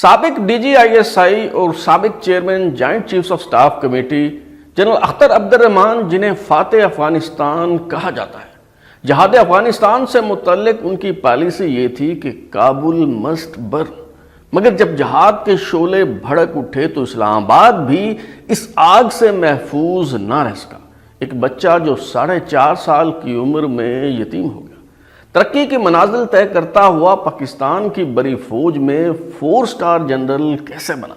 سابق D G I S آئی اور سابق chairman joint chiefs of staff committee general Akhtar Abdur الرحمان، جنہیں فاتح افغانستان کہا جاتا ہے، جہاد افغانستان سے متعلق ان کی پالیسی یہ تھی کہ کابل مسٹ برن، مگر جب جہاد کے شعلے بھڑک اٹھے تو اسلام آباد بھی اس آگ سے محفوظ نہ رہ سکا۔ ایک بچہ جو 4.5 سال کی عمر میں یتیم ہو گیا، ترقی کی منازل طے کرتا ہوا پاکستان کی بڑی فوج میں 4 سٹار جنرل کیسے بنا؟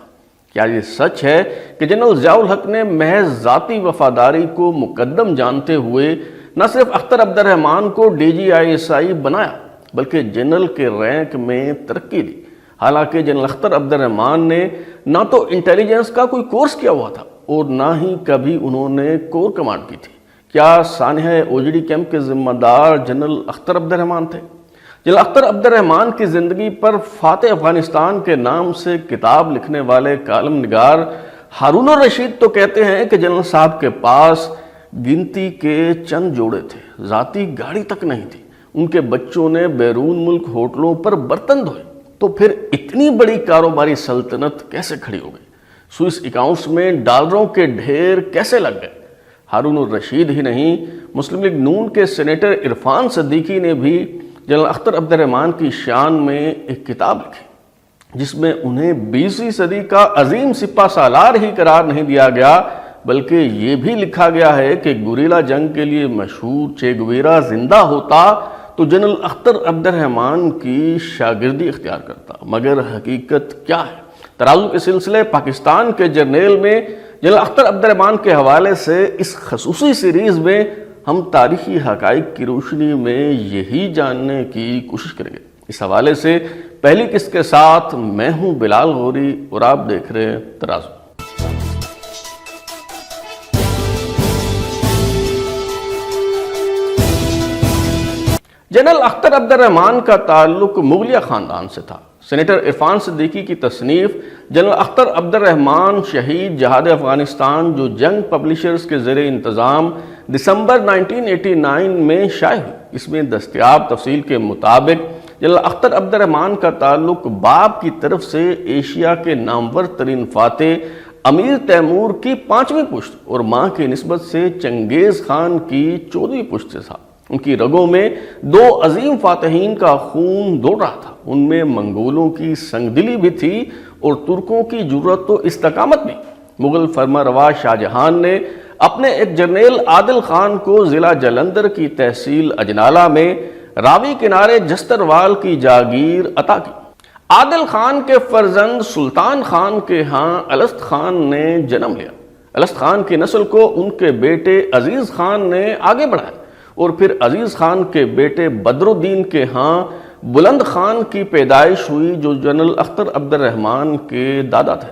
کیا یہ سچ ہے کہ جنرل ضیاء الحق نے محض ذاتی وفاداری کو مقدم جانتے ہوئے نہ صرف اختر عبد الرحمان کو ڈی جی آئی ایس آئی بنایا بلکہ جنرل کے رینک میں ترقی دی؟ حالانکہ جنرل اختر عبد الرحمان نے نہ تو انٹیلیجنس کا کوئی کورس کیا ہوا تھا اور نہ ہی کبھی انہوں نے کور کمانڈ کی تھی۔ کیا سانحہ اوجڑی کیمپ کے ذمہ دار جنرل اختر عبد الرحمان تھے؟ جنرل اختر عبد الرحمان کی زندگی پر فاتح افغانستان کے نام سے کتاب لکھنے والے کالم نگار ہارون الرشید تو کہتے ہیں کہ جنرل صاحب کے پاس گنتی کے چند جوڑے تھے، ذاتی گاڑی تک نہیں تھی، ان کے بچوں نے بیرون ملک ہوٹلوں پر برتن دھوئے، تو پھر اتنی بڑی کاروباری سلطنت کیسے کھڑی ہو گئی؟ سوئس اکاؤنٹس میں ڈالروں کے ڈھیر کیسے لگ گئے؟ ہارون الرشید ہی نہیں، مسلم لیگ نون کے سینیٹر عرفان صدیقی نے بھی جنرل اختر عبد الرحمان کی شان میں ایک کتاب لکھی جس میں انہیں 20ویں صدی کا عظیم سپہ سالار ہی قرار نہیں دیا گیا بلکہ یہ بھی لکھا گیا ہے کہ گوریلا جنگ کے لیے مشہور چے گویرا زندہ ہوتا تو جنرل اختر عبد الرحمان کی شاگردی اختیار کرتا۔ مگر حقیقت کیا ہے؟ ترازو کے سلسلے پاکستان کے جرنیل میں جنرل اختر عبد الرحمان کے حوالے سے اس خصوصی سیریز میں ہم تاریخی حقائق کی روشنی میں یہی جاننے کی کوشش کریں گے۔ اس حوالے سے پہلی قسط کے ساتھ میں ہوں بلال غوری اور آپ دیکھ رہے ہیں ترازو۔ جنرل اختر عبد الرحمان کا تعلق مغلیہ خاندان سے تھا۔ سینیٹر عرفان صدیقی کی تصنیف جنرل اختر عبد الرحمان شہید جہاد افغانستان جو جنگ پبلشرز کے زیر انتظام دسمبر 1989 میں شائع ہوئی، اس میں دستیاب تفصیل کے مطابق جنرل اختر عبد الرحمان کا تعلق باپ کی طرف سے ایشیا کے نامور ترین فاتح امیر تیمور کی 5ویں پشت اور ماں کی نسبت سے چنگیز خان کی 14ویں پشت سے تھا۔ ان کی رگوں میں 2 عظیم فاتحین کا خون دوڑ رہا تھا، ان میں منگولوں کی سنگ دلی بھی تھی اور ترکوں کی جرأت و استقامت بھی۔ مغل فرمانروا شاہ جہان نے اپنے ایک جرنیل عادل خان کو ضلع جلندر کی تحصیل اجنالہ میں راوی کنارے جستروال کی جاگیر عطا کی۔ عادل خان کے فرزند سلطان خان کے ہاں الست خان نے جنم لیا۔ الست خان کی نسل کو ان کے بیٹے عزیز خان نے آگے بڑھایا اور پھر عزیز خان کے بیٹے بدر الدین کے ہاں بلند خان کی پیدائش ہوئی جو جنرل اختر عبد الرحمان کے دادا تھے۔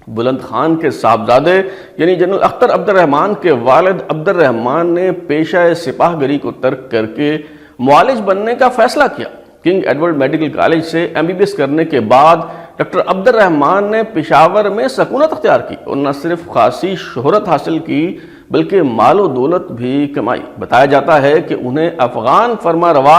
بلند خان کے صاحبزادے یعنی جنرل اختر عبد الرحمان کے والد عبد الرحمان نے پیشہ سپاہ گری کو ترک کر کے معالج بننے کا فیصلہ کیا۔ کنگ ایڈورڈ میڈیکل کالج سے MBBS کرنے کے بعد ڈاکٹر عبد الرحمان نے پشاور میں سکونت اختیار کی اور نہ صرف خاصی شہرت حاصل کی بلکہ مال و دولت بھی کمائی۔ بتایا جاتا ہے کہ انہیں افغان فرمانروا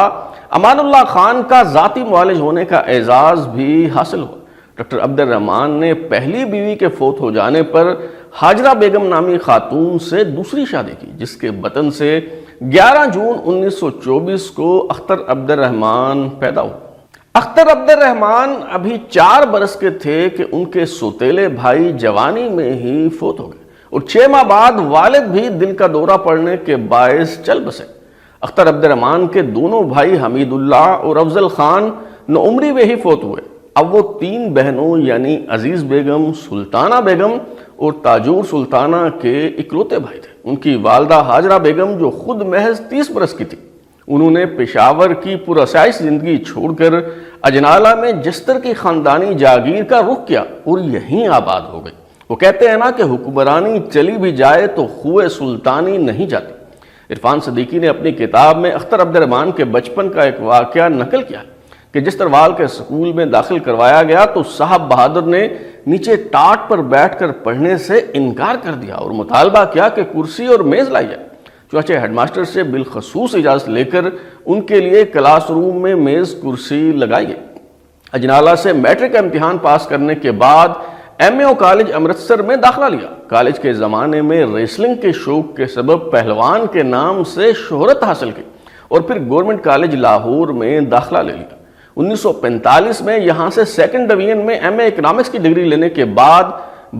امان اللہ خان کا ذاتی معالج ہونے کا اعزاز بھی حاصل ہوا۔ ڈاکٹر عبد الرحمان نے پہلی بیوی کے فوت ہو جانے پر ہاجرہ بیگم نامی خاتون سے دوسری شادی کی جس کے بطن سے 11 جون 1924 کو اختر عبد الرحمان پیدا ہوا۔ اختر عبد الرحمان ابھی 4 برس کے تھے کہ ان کے سوتیلے بھائی جوانی میں ہی فوت ہو گئے اور 6 ماہ بعد والد بھی دل کا دورہ پڑنے کے باعث چل بسے۔ اختر عبد الرحمان کے دونوں بھائی حمید اللہ اور افضل خان نوعمری میں ہی فوت ہوئے۔ اب وہ 3 بہنوں یعنی عزیز بیگم، سلطانہ بیگم اور تاجور سلطانہ کے اکلوتے بھائی تھے۔ ان کی والدہ ہاجرہ بیگم جو خود محض 30 برس کی تھی، انہوں نے پشاور کی پرآسائش زندگی چھوڑ کر اجنالہ میں جستر کی خاندانی جاگیر کا رخ کیا اور یہیں آباد ہو گئی۔ وہ کہتے ہیں نا کہ حکمرانی چلی بھی جائے تو خوہ سلطانی نہیں جاتی۔ عرفان صدیقی نے اپنی کتاب میں اختر عبد الرحمان کے بچپن کا ایک واقعہ نقل کیا کہ جستروال کے سکول میں داخل کروایا گیا تو صاحب بہادر نے نیچے ٹاٹ پر بیٹھ کر پڑھنے سے انکار کر دیا اور مطالبہ کیا کہ کرسی اور میز لائی جائے۔ چنانچہ ہیڈ ماسٹر سے بالخصوص اجازت لے کر ان کے لیے کلاس روم میں میز کرسی لگائی گئی۔ اجنالہ سے میٹرک کا امتحان پاس کرنے کے بعد ایم اے او کالج امرتسر میں داخلہ لیا۔ کالج کے زمانے میں ریسلنگ کے شوق کے سبب پہلوان کے نام سے شہرت حاصل کی اور پھر گورنمنٹ کالج لاہور میں داخلہ لے لیا۔ 1945 میں یہاں سے سیکنڈ ڈویژن میں ایم اے اکنامکس کی ڈگری لینے کے بعد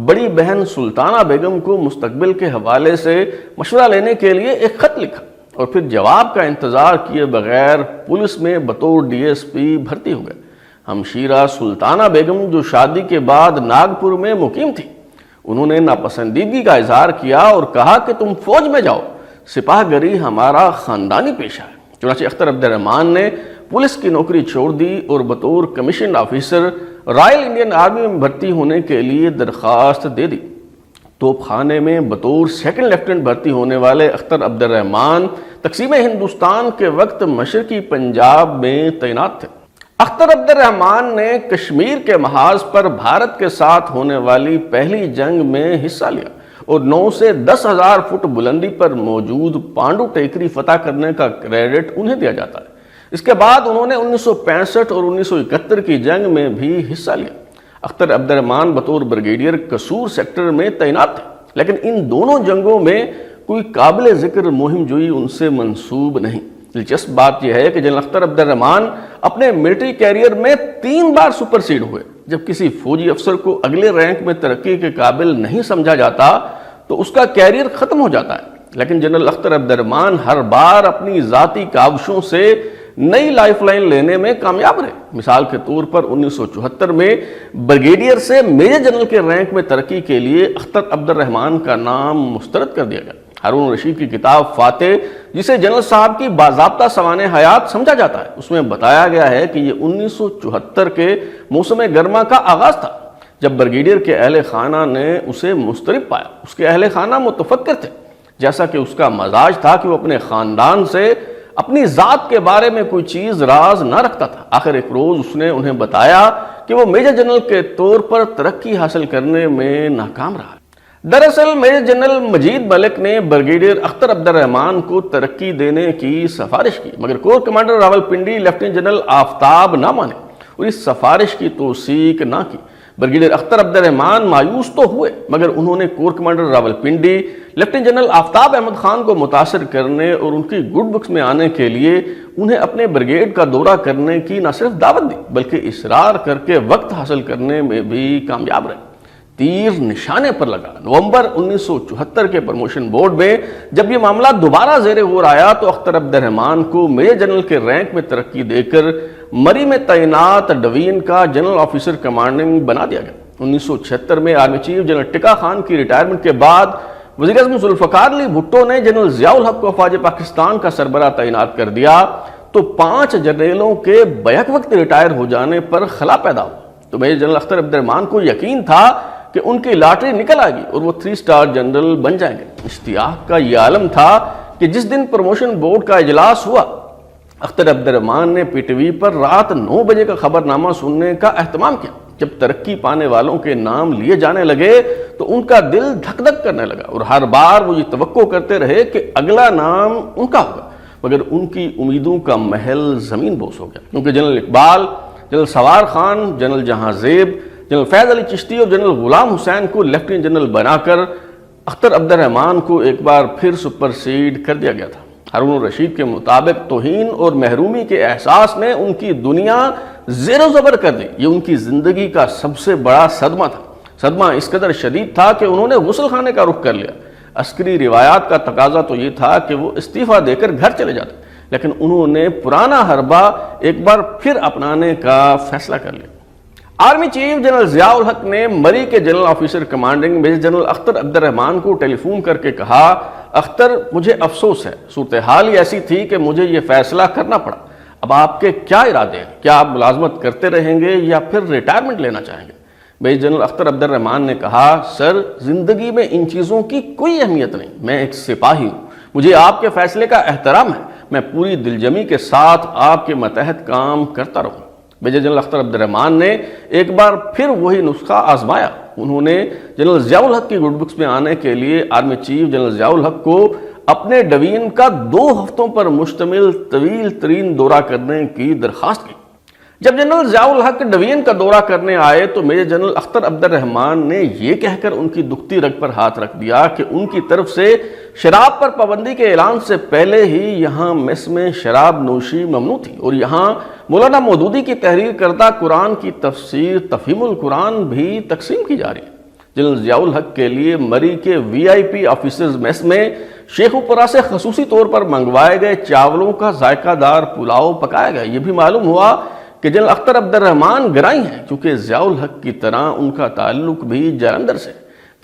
بڑی بہن سلطانہ بیگم کو مستقبل کے حوالے سے مشورہ لینے کے لیے ایک خط لکھا اور پھر جواب کا انتظار کیے بغیر پولیس میں بطور ڈی ایس پی بھرتی ہو گئے۔ ہمشیرہ سلطانہ بیگم جو شادی کے بعد ناگپور میں مقیم تھی، انہوں نے ناپسندیدگی کا اظہار کیا اور کہا کہ تم فوج میں جاؤ، سپاہ گری ہمارا خاندانی پیشہ ہے۔ چنانچہ اختر عبد الرحمن نے پولیس کی نوکری چھوڑ دی اور بطور commission officer Royal Indian army میں بھرتی ہونے کے لیے درخواست دے دی۔ توپ خانے میں بطور سیکنڈ لیفٹیننٹ بھرتی ہونے والے اختر عبد الرحمن تقسیم ہندوستان کے وقت مشرقی پنجاب میں تعینات تھے۔ اختر عبد الرحمن نے کشمیر کے محاذ پر بھارت کے ساتھ ہونے والی پہلی جنگ میں حصہ لیا اور 9 سے 10,000 فٹ بلندی پر موجود پانڈو ٹیکری فتح کرنے کا کریڈٹ انہیں دیا جاتا ہے۔ اس کے بعد انہوں نے 1965 اور 1971 کی جنگ میں بھی حصہ لیا۔ اختر عبد الرحمن بطور بریگیڈیئر قصور سیکٹر میں تعینات تھے، لیکن ان دونوں جنگوں میں کوئی قابل ذکر مہم جوئی ان سے منسوب نہیں۔ دلچسپ بات یہ ہے کہ جنرل اختر عبد الرحمن اپنے ملٹری کیریئر میں 3 بار سپر سیڈ ہوئے۔ جب کسی فوجی افسر کو اگلے رینک میں ترقی کے قابل نہیں سمجھا جاتا تو اس کا کیریئر ختم ہو جاتا ہے، لیکن جنرل اختر عبد الرحمن ہر بار اپنی ذاتی کاوشوں سے نئی لائف لائن لینے میں کامیاب رہے۔ مثال کے طور پر 1974 میں بریگیڈیئر سے میجر جنرل کے رینک میں ترقی کے لیے اختر عبد الرحمن کا نام مسترد کر دیا گیا۔ ہارون رشید کی کتاب فاتح، جسے جنرل صاحب کی باضابطہ سوانح حیات سمجھا جاتا ہے، اس میں بتایا گیا ہے کہ یہ 1974 کے موسم گرما کا آغاز تھا جب بریگیڈیئر کے اہل خانہ نے اسے مضطرب پایا۔ اس کے اہل خانہ متفکر تھے، جیسا کہ اس کا مزاج تھا کہ وہ اپنے خاندان سے اپنی ذات کے بارے میں کوئی چیز راز نہ رکھتا تھا۔ آخر ایک روز اس نے انہیں بتایا کہ وہ میجر جنرل کے طور پر ترقی حاصل کرنے میں ناکام رہا۔ دراصل میجر جنرل مجید ملک نے بریگیڈیئر اختر عبد الرحمن کو ترقی دینے کی سفارش کی، مگر corps commander Rawalpindi lieutenant general Aftab نہ مانے اور اس سفارش کی توثیق نہ کی۔ بریگیڈیئر اختر عبد الرحمن مایوس تو ہوئے، مگر انہوں نے corps commander Rawalpindi lieutenant general Aftab Ahmed Khan کو متاثر کرنے اور ان کی گڈ بکس میں آنے کے لیے انہیں اپنے بریگیڈ کا دورہ کرنے کی نہ صرف دعوت دی بلکہ اصرار کر کے وقت حاصل کرنے میں بھی کامیاب رہے۔ تیر نشانے پر لگا۔ نومبر 1974 کے پروموشن بورڈ میں جب یہ معاملہ دوبارہ زیر غور آیا تو اختر عبد الرحمن کو میجر جنرل کے رینک میں ترقی دے کر مری میں تعینات ڈویژن کا جنرل آفیسر کمانڈنگ بنا دیا گیا۔ 1976 میں army chief general tikka Khan کی ریٹائرمنٹ کے بعد وزیر اعظم ذوالفقار علی بھٹو نے جنرل ضیاء الحق کو افواج پاکستان کا سربراہ تعینات کر دیا تو 5 جنرلوں کے بیک وقت ریٹائر ہو جانے پر خلا پیدا ہوا۔ تو میجر جنرل اختر عبد الرحمن کو یقین تھا کہ ان کی لاٹری نکل آئے گی اور وہ 3 سٹار جنرل بن جائیں گے۔ اشتیاق کا یہ عالم تھا کہ جس دن پروموشن بورڈ کا اجلاس ہوا، اختر عبد الرحمن نے پی ٹی وی پر رات 9 بجے کا خبر نامہ سننے کا اہتمام کیا۔ جب ترقی پانے والوں کے نام لیے جانے لگے تو ان کا دل دھک دھک کرنے لگا اور ہر بار وہ یہ توقع کرتے رہے کہ اگلا نام ان کا ہوگا، مگر ان کی امیدوں کا محل زمین بوس ہو گیا، کیونکہ general Iqbal, general Sawar Khan, general جہاں زیب، جنرل فیض علی چشتی اور جنرل غلام حسین کو لیفٹیننٹ جنرل بنا کر اختر عبد الرحمن کو ایک بار پھر سپر سیڈ کر دیا گیا تھا۔ ہارون رشید کے مطابق توہین اور محرومی کے احساس نے ان کی دنیا زیر و زبر کر دی۔ یہ ان کی زندگی کا سب سے بڑا صدمہ تھا۔ صدمہ اس قدر شدید تھا کہ انہوں نے غسل خانے کا رخ کر لیا۔ عسکری روایات کا تقاضا تو یہ تھا کہ وہ استعفیٰ دے کر گھر چلے جاتے، لیکن انہوں نے پرانا حربہ ایک بار پھر اپنانے کا فیصلہ کر لیا۔ آرمی چیف جنرل ضیاء الحق نے مری کے general officer commanding major general Akhtar Abdur Rahman کو ٹیلی فون کر کے کہا، اختر مجھے افسوس ہے، صورتحال ہی ایسی تھی کہ مجھے یہ فیصلہ کرنا پڑا۔ اب آپ کے کیا ارادے ہیں؟ کیا آپ ملازمت کرتے رہیں گے یا پھر ریٹائرمنٹ لینا چاہیں گے؟ میجر جنرل اختر عبد الرحمن نے کہا، سر زندگی میں ان چیزوں کی کوئی اہمیت نہیں، میں ایک سپاہی ہوں، مجھے آپ کے فیصلے کا احترام ہے، میں پوری دلجمی کے ساتھ آپ کے ماتحت کام کرتا رہوں۔ میجر جنرل اختر عبد الرحمن نے ایک بار پھر وہی نسخہ آزمایا۔ انہوں نے جنرل ضیاء الحق کی گڈ بکس میں آنے کے لیے آرمی چیف جنرل ضیاء الحق کو اپنے ڈویژن کا 2 ہفتوں پر مشتمل طویل ترین دورہ کرنے کی درخواست کی، جب جنرل ضیاء الحق ڈوین کا دورہ کرنے آئے تو میجر جنرل اختر عبد الرحمان نے یہ کہہ کر ان کی دکھتی رگ پر ہاتھ رکھ دیا کہ ان کی طرف سے شراب پر پابندی کے اعلان سے پہلے ہی یہاں میس میں شراب نوشی ممنوع تھی اور یہاں مولانا مودودی کی تحریر کردہ قرآن کی تفسیر تفہیم القرآن بھی تقسیم کی جا رہی ہے۔ جنرل ضیاء الحق کے لیے مری کے وی آئی پی آفیسرز میس میں شیخوپورہ سے خصوصی طور پر منگوائے گئے چاولوں کا ذائقہ دار پلاؤ پکایا گیا۔ یہ بھی معلوم ہوا کہ جنرل اختر عبد الرحمان گرائی ہیں کیونکہ ضیاء الحق کی طرح ان کا تعلق بھی جلندھر سے۔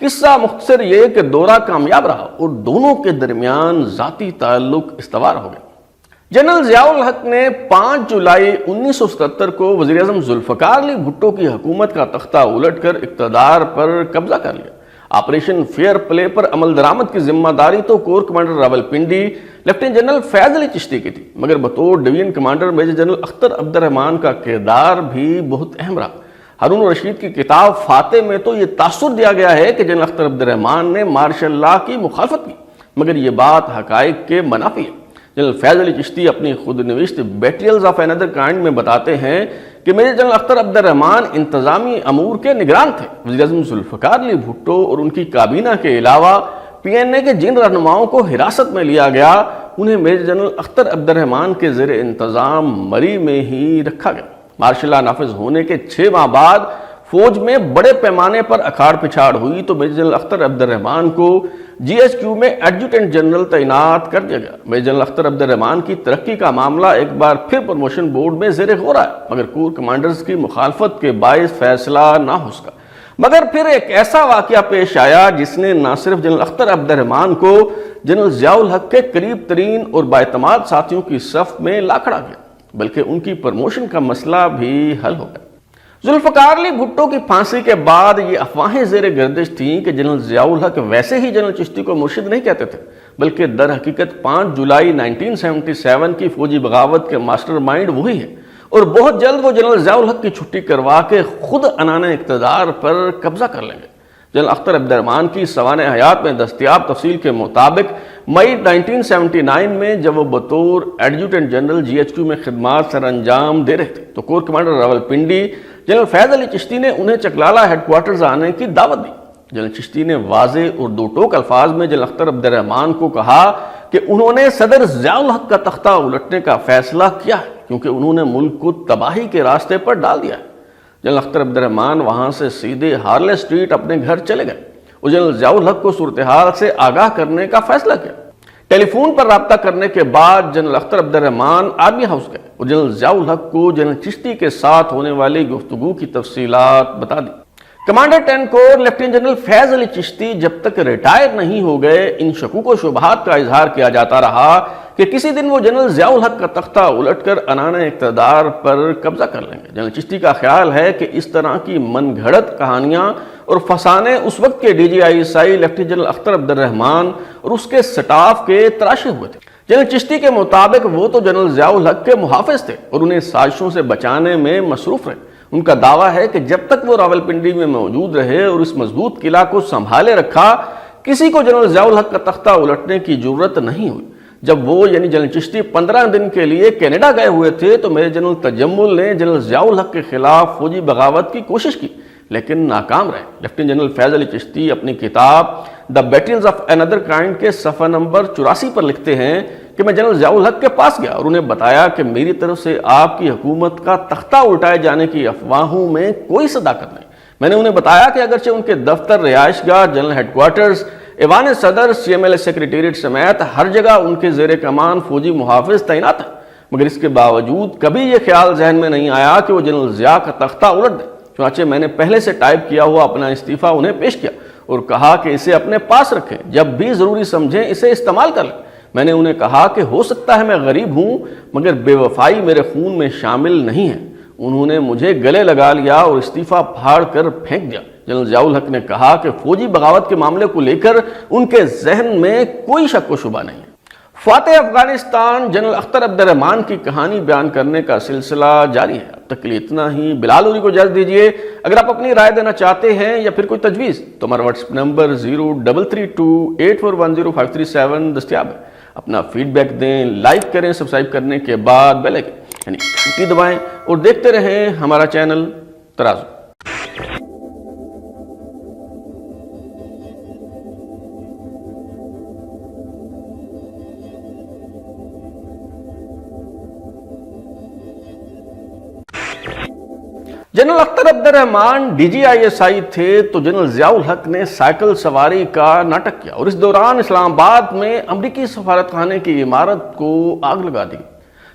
قصہ مختصر یہ کہ دورہ کامیاب رہا اور دونوں کے درمیان ذاتی تعلق استوار ہو گئے۔ جنرل ضیاء الحق نے 5 جولائی 1977 کو وزیر اعظم ذوالفقار علی بھٹو کی حکومت کا تختہ الٹ کر اقتدار پر قبضہ کر لیا۔ آپریشن فیئر پلے پر عمل درآمد کی ذمہ داری تو corps commander Rawalpindi lieutenant general Faiz Ali Chishti کی تھی، مگر بطور division commander major general Akhtar Abdur Rahman کا کردار بھی بہت اہم رہا۔ ہارون الرشید کی کتاب فاتح میں تو یہ تاثر دیا گیا ہے کہ جنرل اختر عبد الرحمان نے مارشل لاء کی مخالفت کی، مگر یہ بات حقائق کے منافی ہے۔ جنرل فیض علی چشتی اپنی خود نوشت بیٹریلز آف اینادر کائنڈ میں بتاتے ہیں کہ میجر جنرل اختر عبد الرحمان انتظامی امور کے نگران تھے۔ وزیر اعظم ذوالفقار علی بھٹو اور ان کی کابینہ کے علاوہ پی این اے کے جن رہنماؤں کو حراست میں لیا گیا انہیں میجر جنرل اختر عبد الرحمان کے زیر انتظام مری میں ہی رکھا گیا۔ مارشل لاء نافذ ہونے کے 6 ماہ بعد فوج میں بڑے پیمانے پر اکھاڑ پچھاڑ ہوئی تو میجر جنرل اختر عبد الرحمان کو جی ایچ کیو میں ایڈجوٹنٹ جنرل تعینات کر دیا گیا۔ میجر جنرل اختر عبد الرحمان کی ترقی کا معاملہ ایک بار پھر پروموشن بورڈ میں زیر غور آیا، مگر کور کمانڈرز کی مخالفت کے باعث فیصلہ نہ ہو سکا۔ مگر پھر ایک ایسا واقعہ پیش آیا جس نے نہ صرف جنرل اختر عبد الرحمان کو جنرل ضیاء الحق کے قریب ترین اور بااعتماد ساتھیوں کی صف میں لا کھڑا کیا، بلکہ ان کی پروموشن کا مسئلہ بھی حل ہو گیا۔ ذوالفقار علی بھٹو کی پھانسی کے بعد یہ افواہیں زیر گردش تھیں کہ جنرل ضیاء الحق ویسے ہی جنرل چشتی کو مرشد نہیں کہتے تھے، بلکہ در حقیقت 5 جولائی 1977 کی فوجی بغاوت کے ماسٹر مائنڈ وہی ہے، اور بہت جلد وہ جنرل ضیاء الحق کی چھٹی کروا کے خود عنان اقتدار پر قبضہ کر لیں گے۔ جنرل اختر عبد الرحمان کی سوانح حیات میں دستیاب تفصیل کے مطابق مئی 1979 میں جب وہ بطور adjutant general G H Q میں خدمات سر انجام دے رہے تھے تو corps commander Rawalpindi general Faiz Ali Chishti نے انہیں چکلالہ ہیڈ کوارٹرز آنے کی دعوت دی۔ جنرل چشتی نے واضح اور دو ٹوک الفاظ میں جنرل اختر عبد الرحمان کو کہا کہ انہوں نے صدر ضیاء الحق کا تختہ الٹنے کا فیصلہ کیا ہے کیونکہ انہوں نے ملک کو تباہی کے راستے پر ڈال دیا ہے۔ جنرل اختر عبد الرحمان وہاں سے سیدھے ہارلے اسٹریٹ اپنے گھر چلے گئے اور جنرل ضیاء الحق کو صورتحال سے آگاہ کرنے کا فیصلہ کیا۔ ٹیلی فون پر رابطہ کرنے کے بعد جنرل اختر عبد الرحمان آرمی ہاؤس گئے اور جنرل ضیاء الحق کو جنرل چشتی کے ساتھ ہونے والی گفتگو کی تفصیلات بتا دی۔ کمانڈر 10 کور لیفٹیننٹ جنرل فیض علی چشتی جب تک ریٹائر نہیں ہو گئے ان شکوک و شبہات کا اظہار کیا جاتا رہا کہ کسی دن وہ جنرل ضیاء الحق کا تختہ الٹ کر عنان اقتدار پر قبضہ کر لیں گے۔ جنرل چشتی کا خیال ہے کہ اس طرح کی من گھڑت کہانیاں اور فسانے اس وقت کے D G I S I lieutenant general Akhtar Abdur Rahman اور اس کے سٹاف کے تراشے ہوئے تھے۔ جنرل چشتی کے مطابق وہ تو جنرل ضیاء الحق کے محافظ تھے اور انہیں سازشوں سے بچانے میں مصروف رہے۔ ان کا دعویٰ ہے کہ جب تک وہ راولپنڈی میں موجود رہے اور اس مضبوط قلعہ کو سنبھالے رکھا کسی کو جنرل ضیاء الحق کا تختہ الٹنے کی جرت نہیں ہوئی۔ جب وہ یعنی جنرل چشتی 15 دن کے لیے کینیڈا گئے ہوئے تھے تو میجر جنرل تجمل نے جنرل ضیاء الحق کے خلاف فوجی بغاوت کی کوشش کی لیکن ناکام رہے۔ لیفٹیننٹ جنرل فیض علی چشتی اپنی کتاب دی بیٹلز آف اینادر کائنڈ کے صفحہ نمبر 84 پر لکھتے ہیں کہ میں جنرل ضیاء الحق کے پاس گیا اور انہیں بتایا کہ میری طرف سے آپ کی حکومت کا تختہ الٹائے جانے کی افواہوں میں کوئی صداقت نہیں۔ میں نے انہیں بتایا کہ اگرچہ ان کے دفتر، رہائش گاہ، جنرل ہیڈ کوارٹرز، ایوان صدر، C M L A secretariat سمیت ہر جگہ ان کے زیر کمان فوجی محافظ تعینات ہیں، مگر اس کے باوجود کبھی یہ خیال ذہن میں نہیں آیا کہ وہ جنرل ضیاء کا تختہ الٹ دیں۔ چنانچہ میں نے پہلے سے ٹائپ کیا ہوا اپنا استعفیٰ انہیں پیش کیا اور کہا کہ اسے اپنے پاس رکھیں، جب بھی ضروری سمجھیں اسے استعمال کر لیں۔ میں نے انہیں کہا کہ ہو سکتا ہے میں غریب ہوں مگر بے وفائی میرے خون میں شامل نہیں ہے۔ انہوں نے مجھے گلے لگا لیا اور استعفیٰ پھاڑ کر پھینک دیا۔ جنرل ضیاء الحق نے کہا کہ فوجی بغاوت کے معاملے کو لے کر ان کے ذہن میں کوئی شک و شبہ نہیں ہے۔ فاتح افغانستان جنرل اختر عبد الرحمان کی کہانی بیان کرنے کا سلسلہ جاری ہے۔ اب تک کے لیے اتنا ہی۔ بلال اوری کو اجازت دیجیے۔ اگر آپ اپنی رائے دینا چاہتے ہیں یا پھر کوئی تجویز تو ہمارا واٹس ایپ نمبر 0332841057 دستیاب ہے۔ اپنا فیڈ بیک دیں، لائک کریں، سبسکرائب کرنے کے بعد بیل آئکن یعنی گھنٹی دبائیں اور دیکھتے رہیں ہمارا چینل ترازو۔ جنرل اختر عبد الرحمان DGISI تھے تو جنرل ضیاء الحق نے سائیکل سواری کا ناٹک کیا اور اس دوران اسلام آباد میں امریکی سفارت خانے کی عمارت کو آگ لگا دی۔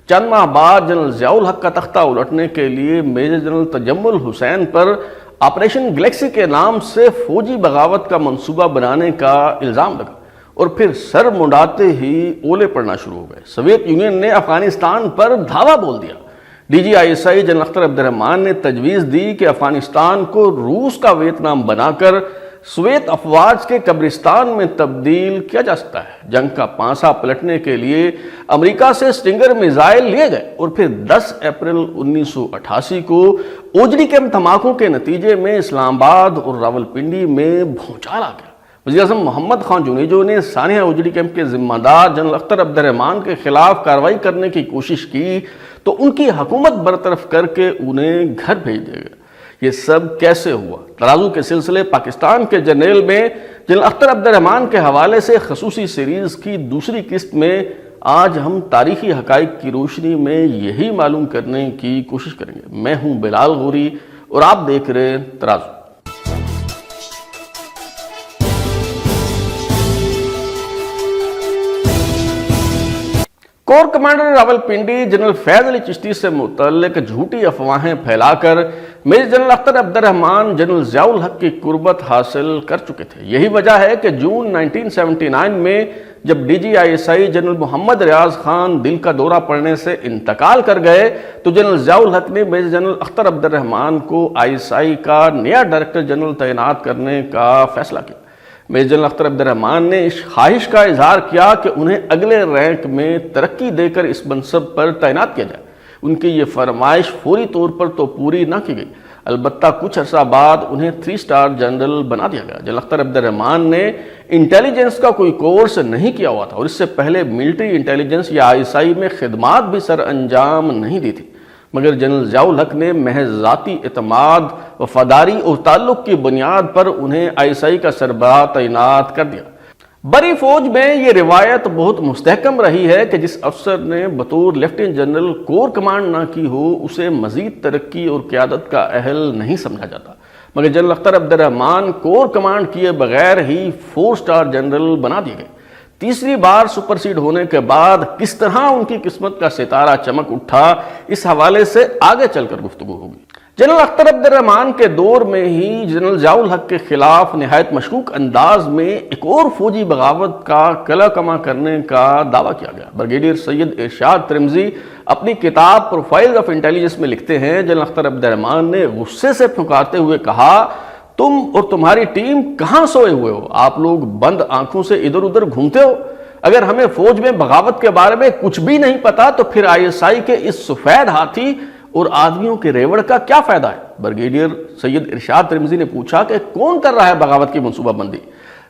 چند ماہ بعد جنرل ضیاء الحق کا تختہ الٹنے کے لیے میجر جنرل تجمل حسین پر آپریشن گلیکسی کے نام سے فوجی بغاوت کا منصوبہ بنانے کا الزام لگا اور پھر سر منڈاتے ہی اولے پڑنا شروع ہو گئے۔ سوویت یونین نے افغانستان پر دھاوا بول دیا۔ DGISI جنرل اختر عبد الرحمان نے تجویز دی کہ افغانستان کو روس کا ویتنام بنا کر سوویت افواج کے قبرستان میں تبدیل کیا جا سکتا ہے۔ جنگ کا پانسا پلٹنے کے لیے امریکہ سے سٹنگر میزائل لیے گئے اور پھر 10 اپریل 1988 کو اوجڑی کیمپ دھماکوں کے نتیجے میں اسلام آباد اور راولپنڈی میں بھونچال آ گیا۔ وزیر اعظم محمد خان جونیجو نے سانحہ اوجڑی کیمپ کے ذمہ دار جنرل اختر عبد الرحمان کے خلاف کارروائی کرنے کی کوشش کی تو ان کی حکومت برطرف کر کے انہیں گھر بھیج دیا گیا۔ یہ سب کیسے ہوا؟ ترازو کے سلسلے پاکستان کے جرنیل میں جنرل اختر عبد الرحمان کے حوالے سے خصوصی سیریز کی دوسری قسط میں آج ہم تاریخی حقائق کی روشنی میں یہی معلوم کرنے کی کوشش کریں گے۔ میں ہوں بلال غوری اور آپ دیکھ رہے ہیں ترازو۔ کور کمانڈر راولپنڈی جنرل فیض علی چشتی سے متعلق جھوٹی افواہیں پھیلا کر میجر جنرل اختر عبد الرحمان جنرل ضیاء الحق کی قربت حاصل کر چکے تھے۔ یہی وجہ ہے کہ جون 1979 میں جب DGISI جنرل محمد ریاض خان دل کا دورہ پڑنے سے انتقال کر گئے تو جنرل ضیاء الحق نے میجر جنرل اختر عبد الرحمان کو ISI کا نیا ڈائریکٹر جنرل تعینات کرنے کا فیصلہ کیا۔ میجر جنرل اختر عبد الرحمان نے اس خواہش کا اظہار کیا کہ انہیں اگلے رینک میں ترقی دے کر اس منصب پر تعینات کیا جائے۔ ان کی یہ فرمائش فوری طور پر تو پوری نہ کی گئی، البتہ کچھ عرصہ بعد انہیں 3 اسٹار جنرل بنا دیا گیا۔ جنرل اختر عبد الرحمان نے انٹیلیجنس کا کوئی کورس نہیں کیا ہوا تھا اور اس سے پہلے ملٹری انٹیلیجنس یا ISI میں خدمات بھی سر انجام نہیں دی تھی، مگر جنرل ضیاء الحق نے محض ذاتی اعتماد، وفاداری اور تعلق کی بنیاد پر انہیں ISI کا سربراہ تعینات کر دیا۔ بری فوج میں یہ روایت بہت مستحکم رہی ہے کہ جس افسر نے بطور لیفٹیننٹ جنرل کور کمانڈ نہ کی ہو اسے مزید ترقی اور قیادت کا اہل نہیں سمجھا جاتا، مگر جنرل اختر عبد الرحمان کور کمانڈ کیے بغیر ہی 4 اسٹار جنرل بنا دیے گئے۔ تیسری بار سپر سیڈ ہونے کے بعد کس طرح ان کی قسمت کا ستارہ چمک اٹھا، اس حوالے سے آگے چل کر گفتگو ہوگی۔ جنرل اختر عبد الرحمان کے دور میں ہی جنرل ضیاء الحق کے خلاف نہایت مشکوک انداز میں ایک اور فوجی بغاوت کا کلا کما کرنے کا دعویٰ کیا گیا۔ بریگیڈیئر سید ارشاد ترمزی اپنی کتاب پروفائل آف انٹیلیجنس میں لکھتے ہیں، جنرل اختر عبد الرحمان نے غصے سے پھنکارتے ہوئے کہا، تم اور تمہاری ٹیم کہاں سوئے ہوئے ہو؟ آپ لوگ بند آنکھوں سے ادھر ادھر گھومتے ہو۔ اگر ہمیں فوج میں بغاوت کے بارے میں کچھ بھی نہیں پتا تو پھر ISI کے اس سفید ہاتھی اور آدمیوں کے ریوڑ کا کیا فائدہ ہے؟ بریگیڈیئر سید ارشاد ترمزی نے پوچھا کہ کون کر رہا ہے بغاوت کی منصوبہ بندی؟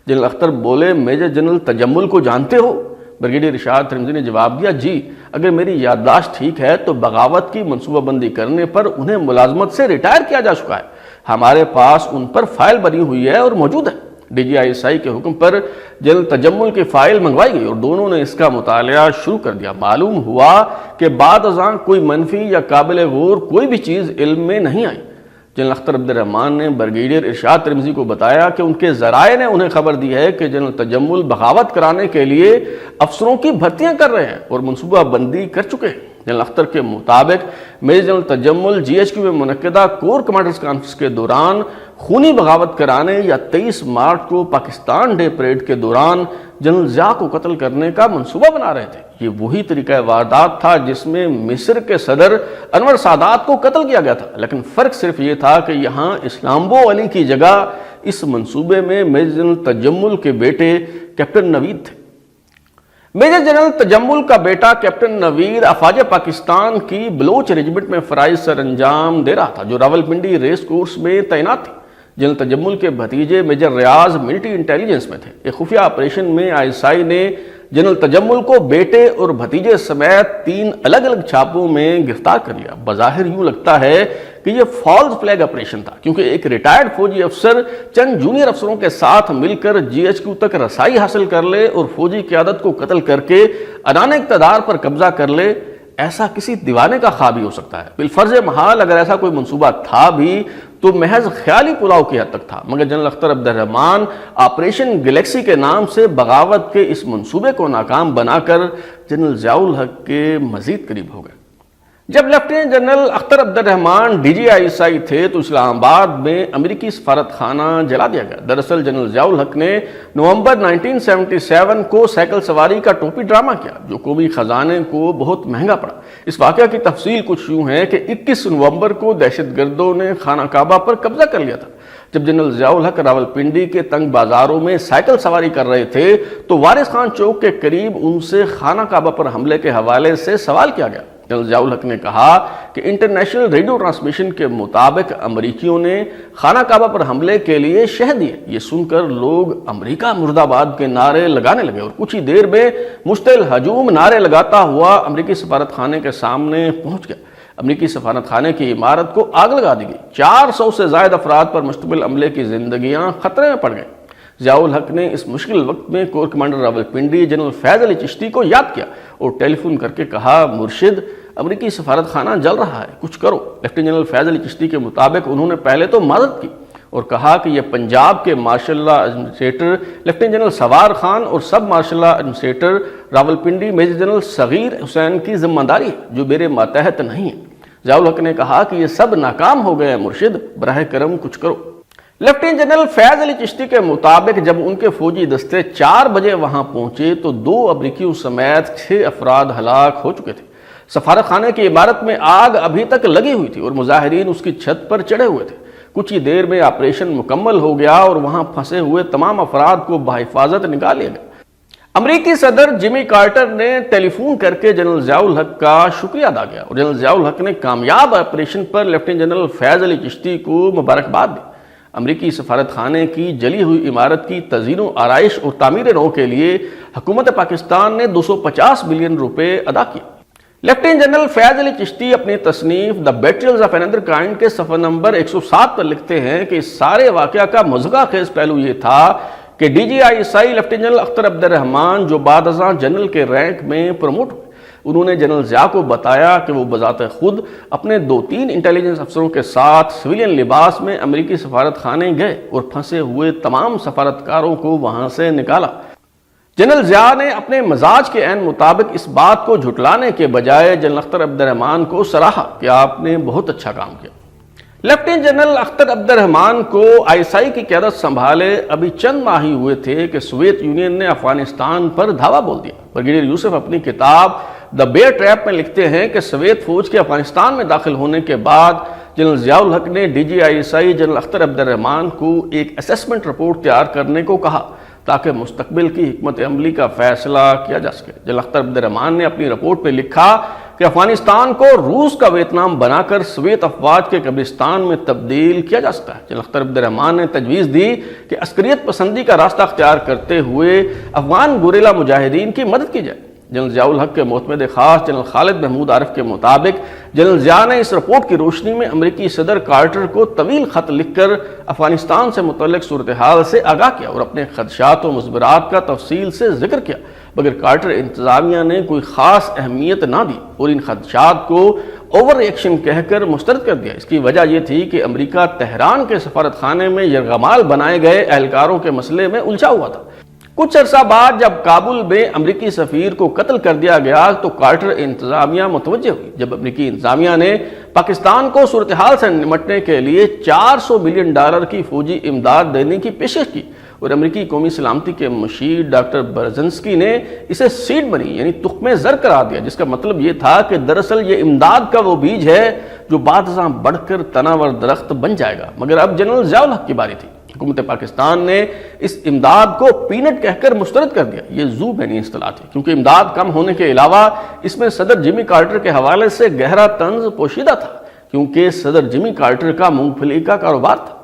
جنرل اختر بولے، میجر جنرل تجمل کو جانتے ہو؟ بریگیڈیئر ارشاد ترمزی نے جواب دیا، جی، اگر میری یادداشت ٹھیک ہے تو بغاوت کی منصوبہ بندی کرنے پر انہیں ملازمت سے ریٹائر کیا جا چکا ہے۔ ہمارے پاس ان پر فائل بنی ہوئی ہے اور موجود ہے۔ DGISI کے حکم پر جنرل تجمل کی فائل منگوائی گئی اور دونوں نے اس کا مطالعہ شروع کر دیا۔ معلوم ہوا کہ بعد ازاں کوئی منفی یا قابل غور کوئی بھی چیز علم میں نہیں آئی۔ جنرل اختر عبد الرحمان نے بریگیڈیئر ارشاد ترمزی کو بتایا کہ ان کے ذرائع نے انہیں خبر دی ہے کہ جنرل تجمل بغاوت کرانے کے لیے افسروں کی بھرتیاں کر رہے ہیں اور منصوبہ بندی کر چکے ہیں۔ جنرل اختر کے مطابق میجر جنرل تجمل GHQ میں منعقدہ کور کمانڈرز کانفرنس کے دوران خونی بغاوت کرانے یا 23 مارچ کو پاکستان ڈے پریڈ کے دوران جنرل ضیاء کو قتل کرنے کا منصوبہ بنا رہے تھے۔ یہ وہی طریقہ واردات تھا جس میں مصر کے صدر انور سادات کو قتل کیا گیا تھا، لیکن فرق صرف یہ تھا کہ یہاں اسلامبو علی کی جگہ اس منصوبے میں میجر جنرل تجمل کے بیٹے کیپٹن نوید تھے۔ میجر جنرل تجمل کا بیٹا کیپٹن نوید افواج پاکستان کی بلوچ ریجمنٹ میں فرائض سر انجام دے رہا تھا جو راولپنڈی ریس کورس میں تعینات تھی۔ جنرل تجمل کے بھتیجے میجر ریاض ملٹری انٹیلیجنس میں تھے۔ ایک خفیہ آپریشن میں ISI نے جنرل تجمل کو بیٹے اور بھتیجے سمیت 3 الگ الگ چھاپوں میں گرفتار کر لیا۔ بظاہر یوں لگتا ہے کہ یہ فالز فلیگ آپریشن تھا، کیونکہ ایک ریٹائرڈ فوجی افسر چند جونیئر افسروں کے ساتھ مل کر GHQ تک رسائی حاصل کر لے اور فوجی قیادت کو قتل کر کے ادانہ اقتدار پر قبضہ کر لے، ایسا کسی دیوانے کا خواب ہی ہو سکتا ہے۔ بالفرض محال اگر ایسا کوئی منصوبہ تھا بھی تو محض خیالی پلاؤ کی حد تک تھا، مگر جنرل اختر عبد الرحمان آپریشن گلیکسی کے نام سے بغاوت کے اس منصوبے کو ناکام بنا کر جنرل ضیاء الحق کے مزید قریب ہو گئے۔ جب لیفٹیننٹ جنرل اختر عبد الرحمان DGISI تھے تو اسلام آباد میں امریکی سفارت خانہ جلا دیا گیا۔ دراصل جنرل ضیاء الحق نے نومبر 1977 کو سائیکل سواری کا ٹوپی ڈرامہ کیا، جو قومی خزانے کو بہت مہنگا پڑا۔ اس واقعہ کی تفصیل کچھ یوں ہے کہ 21 نومبر کو دہشت گردوں نے خانہ کعبہ پر قبضہ کر لیا تھا۔ جب جنرل ضیاء الحق راولپنڈی کے تنگ بازاروں میں سائیکل سواری کر رہے تھے تو وارث خان چوک کے قریب ان سے خانہ کعبہ پر حملے کے حوالے سے سوال کیا گیا۔ جنرل ضیاء الحق نے کہا کہ انٹرنیشنل ریڈیو ٹرانسمیشن کے مطابق امریکیوں نے خانہ کعبہ پر حملے کے لیے شہ دیے۔ یہ سن کر لوگ امریکہ مرد آباد کے نعرے لگانے لگے اور کچھ ہی دیر میں مشتعل ہجوم نعرے لگاتا ہوا امریکی سفارت خانے کے سامنے پہنچ گیا۔ امریکی سفارت خانے کی عمارت کو آگ لگا دی گئی۔ 400 سے زائد افراد پر مشتمل عملے کی زندگیاں خطرے میں پڑ گئیں۔ ضیاء الحق نے اس مشکل وقت میں کور کمانڈر راولپنڈی جنرل فیض علی چشتی کو یاد کیا اور ٹیلی فون کر کے کہا، مرشد امریکی سفارت خانہ جل رہا ہے، کچھ کرو۔ لیفٹیننٹ جنرل فیض علی چشتی کے مطابق انہوں نے پہلے تو معذرت کی اور کہا کہ یہ پنجاب کے martial law administrator lieutenant general Sawar Khan اور سب martial law administrator Rawalpindi major general Saghir Hussain کی ذمہ داری ہے، جو میرے ماتحت نہیں ہے۔ ضیاء الحق نے کہا کہ یہ سب ناکام ہو گئے ہیں، مرشد براہ کرم کچھ کرو۔ لیفٹیننٹ جنرل فیض علی چشتی کے مطابق جب ان کے فوجی دستے 4 بجے وہاں پہنچے تو 2 امریکیوں سمیت 6 افراد ہلاک ہو چکے تھے۔ سفارت خانے کی عمارت میں آگ ابھی تک لگی ہوئی تھی اور مظاہرین اس کی چھت پر چڑھے ہوئے تھے۔ کچھ ہی دیر میں آپریشن مکمل ہو گیا اور وہاں پھنسے ہوئے تمام افراد کو بحفاظت نکال لیا گیا۔ امریکی صدر جمی کارٹر نے ٹیلی فون کر کے جنرل ضیاء الحق کا شکریہ ادا کیا اور جنرل ضیاء الحق نے کامیاب آپریشن پر لیفٹیننٹ جنرل فیض علی چشتی کو مبارکباد دی۔ امریکی سفارت خانے کی جلی ہوئی عمارت کی تزئین و آرائش اور تعمیر نو کے لیے حکومت پاکستان نے 250 بلین روپے ادا کیے۔ لیفٹیننٹ جنرل فیض علی چشتی اپنی تصنیف دا بیٹریلز آف انادر کائنڈ کے صفحہ نمبر 107 پر لکھتے ہیں کہ اس سارے واقعہ کا مضحکہ خیز پہلو یہ تھا کہ DGISI lieutenant general Akhtar Abdur الرحمان جو بعد ازاں جنرل کے رینک میں پروموٹ ہوئے، انہوں نے جنرل ضیاء کو بتایا کہ وہ بذات خود اپنے 2-3 انٹیلیجنس افسروں کے ساتھ سویلین لباس میں امریکی سفارت خانے گئے اور پھنسے ہوئے تمام سفارتکاروں کو وہاں سے نکالا۔ جنرل ضیاء نے اپنے مزاج کے عین مطابق اس بات کو جھٹلانے کے بجائے جنرل اختر عبد الرحمان کو سراہا کہ آپ نے بہت اچھا کام کیا۔ لیفٹیننٹ جنرل اختر عبد الرحمان کو ISI کی قیادت سنبھالے ابھی چند ماہ ہی ہوئے تھے کہ سوویت یونین نے افغانستان پر دھاوا بول دیا۔ بریگیڈیئر یوسف اپنی کتاب دا بیئر ٹریپ میں لکھتے ہیں کہ سوویت فوج کے افغانستان میں داخل ہونے کے بعد جنرل ضیاء الحق نے DGISI جنرل اختر عبد الرحمان کو ایک اسیسمنٹ رپورٹ تیار کرنے کو کہا تاکہ مستقبل کی حکمت عملی کا فیصلہ کیا جا سکے۔ جنرل اختر عبد الرحمان نے اپنی رپورٹ میں لکھا کہ افغانستان کو روس کا ویتنام بنا کر سوویت افواج کے قبرستان میں تبدیل کیا جا سکتا ہے۔ جنرل اختر عبد الرحمان نے تجویز دی کہ عسکریت پسندی کا راستہ اختیار کرتے ہوئے افغان گوریلا مجاہدین کی مدد کی جائے۔ جنرل ضیاء الحق کے معتمد خاص جنرل خالد محمود عارف کے مطابق جنرل ضیاء نے اس رپورٹ کی روشنی میں امریکی صدر کارٹر کو طویل خط لکھ کر افغانستان سے متعلق صورتحال سے آگاہ کیا اور اپنے خدشات و مضمرات کا تفصیل سے ذکر کیا، مگر کارٹر انتظامیہ نے کوئی خاص اہمیت نہ دی اور ان خدشات کو اوور ریئیکشن کہہ کر مسترد کر دیا۔ اس کی وجہ یہ تھی کہ امریکہ تہران کے سفارت خانے میں یرغمال بنائے گئے اہلکاروں کے مسئلے میں الجھا ہوا تھا۔ کچھ عرصہ بعد جب کابل میں امریکی سفیر کو قتل کر دیا گیا تو کارٹر انتظامیہ متوجہ ہوئی۔ جب امریکی انتظامیہ نے پاکستان کو صورتحال سے نمٹنے کے لیے $400 ملین کی فوجی امداد دینے کی پیشکش کی اور امریکی قومی سلامتی کے مشیر ڈاکٹر برزنسکی نے اسے سیڈ منی یعنی تخمِ زر قرار دیا، جس کا مطلب یہ تھا کہ دراصل یہ امداد کا وہ بیج ہے جو بعد ازاں بڑھ کر تناور درخت بن جائے گا۔ مگر اب جنرل ضیاء الحق کی باری تھی۔ حکومت پاکستان نے اس امداد کو پینٹ کہہ کر مسترد کر دیا۔ یہ زو بینی اصطلاح تھی کیونکہ امداد کم ہونے کے علاوہ اس میں صدر جمی کارٹر کے حوالے سے گہرا طنز پوشیدہ تھا، کیونکہ صدر جمی کارٹر کا مونگ پھلی کا کاروبار تھا۔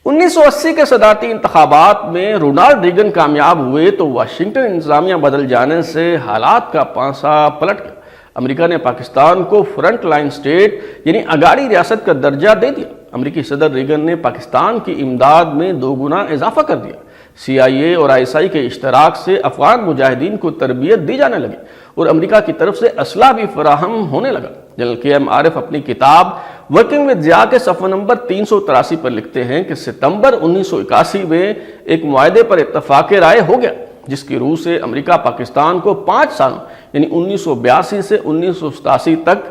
1980 کے صدارتی انتخابات میں رونالڈ ریگن کامیاب ہوئے تو واشنگٹن انتظامیہ بدل جانے سے حالات کا پانسا پلٹ گیا۔ امریکہ نے پاکستان کو فرنٹ لائن سٹیٹ یعنی اگاڑی ریاست کا درجہ دے دیا۔ امریکی صدر ریگن نے پاکستان کی امداد میں 2 گنا اضافہ کر دیا۔ CIA اور ISI کے اشتراک سے افغان مجاہدین کو تربیت دی جانے لگی اور امریکہ کی طرف سے اسلحہ بھی فراہم ہونے لگا۔ جنرل KM عارف اپنی کتاب ورکنگ ود ضیاء کے صفحہ نمبر 383 پر لکھتے ہیں کہ ستمبر 1981 میں ایک معاہدے پر اتفاق رائے ہو گیا جس کی روح سے امریکہ پاکستان کو 5 سالوں یعنی 1982 سے 1987 تک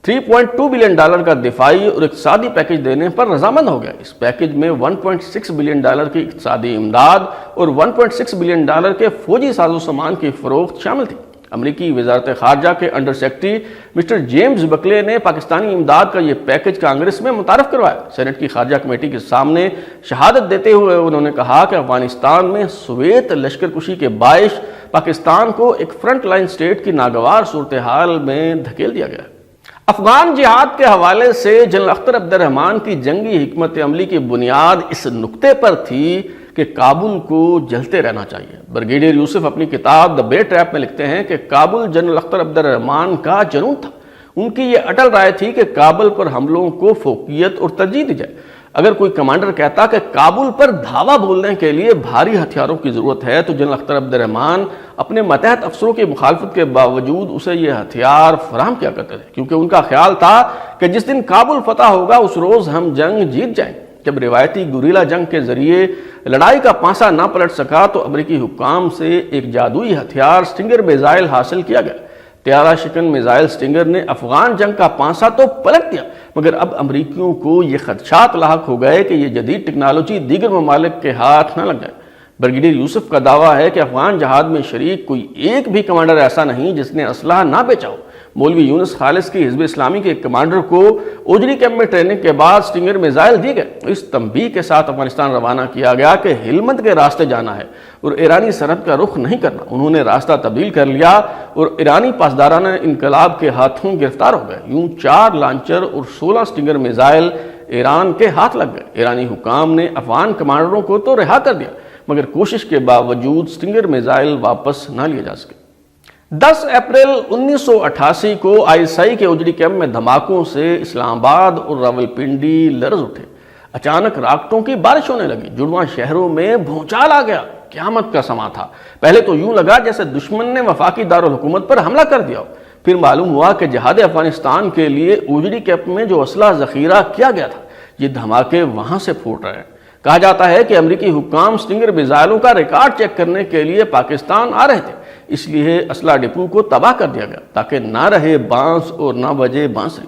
$3.2 بلین کا دفاعی اور اقتصادی پیکج دینے پر رضامند ہو گیا۔ اس پیکج میں $1.6 بلین کی اقتصادی امداد اور $1.6 بلین کے فوجی ساز و سامان کی فروخت شامل تھی۔ امریکی وزارت خارجہ کے انڈر سیکرٹری مسٹر جیمز بکلے نے پاکستانی امداد کا یہ پیکج کانگریس میں متعارف کروایا۔ سینٹ کی خارجہ کمیٹی کے سامنے شہادت دیتے ہوئے انہوں نے کہا کہ افغانستان میں سوویت لشکر کشی کے باعث پاکستان کو ایک فرنٹ لائن سٹیٹ کی ناگوار صورتحال میں دھکیل دیا گیا۔ افغان جہاد کے حوالے سے جنرل اختر عبد الرحمان کی جنگی حکمت عملی کی بنیاد اس نقطے پر تھی کہ کابل کو جلتے رہنا چاہیے۔ بریگیڈیئر یوسف اپنی کتاب دی بے ٹریپ میں لکھتے ہیں کہ کابل جنرل اختر عبد الرحمان کا جنون تھا۔ ان کی یہ اٹل رائے تھی کہ کابل پر حملوں کو فوقیت اور ترجیح دی جائے۔ اگر کوئی کمانڈر کہتا کہ کابل پر دھاوا بولنے کے لیے بھاری ہتھیاروں کی ضرورت ہے تو جنرل اختر عبد الرحمان اپنے ماتحت افسروں کی مخالفت کے باوجود اسے یہ ہتھیار فراہم کیا کرتے تھے، کیونکہ ان کا خیال تھا کہ جس دن کابل فتح ہوگا اس روز ہم جنگ جیت جائیں گے۔ جب روایتی گوریلا جنگ کے ذریعے لڑائی کا پانسا نہ پلٹ سکا تو امریکی حکام سے ایک جادوئی ہتھیار سٹنگر میزائل حاصل کیا گیا۔ طیارہ شکن میزائل سٹنگر نے افغان جنگ کا پانسا تو پلٹ دیا، مگر اب امریکیوں کو یہ خدشات لاحق ہو گئے کہ یہ جدید ٹیکنالوجی دیگر ممالک کے ہاتھ نہ لگ جائے۔ بریگیڈیئر یوسف کا دعویٰ ہے کہ افغان جہاد میں شریک کوئی ایک بھی کمانڈر ایسا نہیں جس نے اسلحہ نہ بیچا ہو۔ مولوی یونس خالص کی حزب اسلامی کے ایک کمانڈر کو اوجری کیمپ میں ٹریننگ کے بعد سٹنگر میزائل دیے گئے۔ اس تنبیہ کے ساتھ افغانستان روانہ کیا گیا کہ ہلمند کے راستے جانا ہے اور ایرانی سرحد کا رخ نہیں کرنا۔ انہوں نے راستہ تبدیل کر لیا اور ایرانی پاسداران انقلاب کے ہاتھوں گرفتار ہو گئے۔ یوں 4 لانچر اور 16 سٹنگر میزائل ایران کے ہاتھ لگ گئے۔ ایرانی حکام نے افغان کمانڈروں کو تو رہا کر دیا، مگر کوشش کے باوجود سٹنگر میزائل واپس نہ لیے جا سکے۔ 10 اپریل 1988 کو ISI کے اوجری کیمپ میں دھماکوں سے اسلام آباد اور راولپنڈی لرز اٹھے۔ اچانک راکٹوں کی بارش ہونے لگی، جڑواں شہروں میں بھونچال آ گیا۔ قیامت کا سماں تھا۔ پہلے تو یوں لگا جیسے دشمن نے وفاقی دارالحکومت پر حملہ کر دیا ہو۔ پھر معلوم ہوا کہ جہاد افغانستان کے لیے اوجری کیمپ میں جو اسلحہ ذخیرہ کیا گیا تھا یہ دھماکے وہاں سے پھوٹ رہے ہیں۔ کہا جاتا ہے کہ امریکی حکام سٹنگر میزائلوں کا ریکارڈ چیک کرنے کے لیے پاکستان آ رہے تھے، اس لیے اسلحہ ڈپو کو تباہ کر دیا گیا تاکہ نہ رہے بانس اور نہ بجے بانسری۔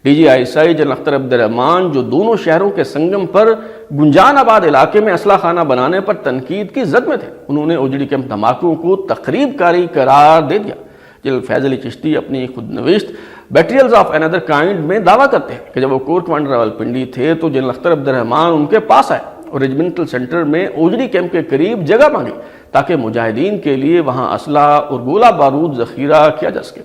DG ISI general Akhtar Abdur الرحمان جو دونوں شہروں کے سنگم پر گنجان آباد علاقے میں اسلحہ خانہ بنانے پر تنقید کی زد میں تھے، انہوں نے اوجری کیمپ دھماکوں کو تخریب کاری قرار دے دیا۔ جنرل فیض علی چشتی اپنی خود نوشت بیٹریلز آف انادر کائنڈ میں دعویٰ کرتے ہیں کہ جب وہ کور کمانڈر راولپنڈی تھے تو جنرل اختر عبد الرحمان ان کے پاس آئے اور ریجمنٹل سینٹر میں اوجری کیمپ کے قریب جگہ مانگی تاکہ مجاہدین کے لیے وہاں اسلحہ اور گولہ بارود ذخیرہ کیا جا سکے۔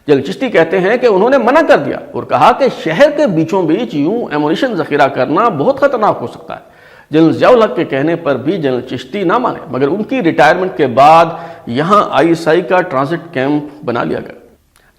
جنرل چشتی کہتے ہیں کہ انہوں نے منع کر دیا اور کہا کہ شہر کے بیچوں بیچ یوں ایمونیشن ذخیرہ کرنا بہت خطرناک ہو سکتا ہے۔ جنرل ضیاء الحق کے کہنے پر بھی جنرل چشتی نہ مانے، مگر ان کی ریٹائرمنٹ کے بعد یہاں ISI کا ٹرانزٹ کیمپ بنا لیا گیا۔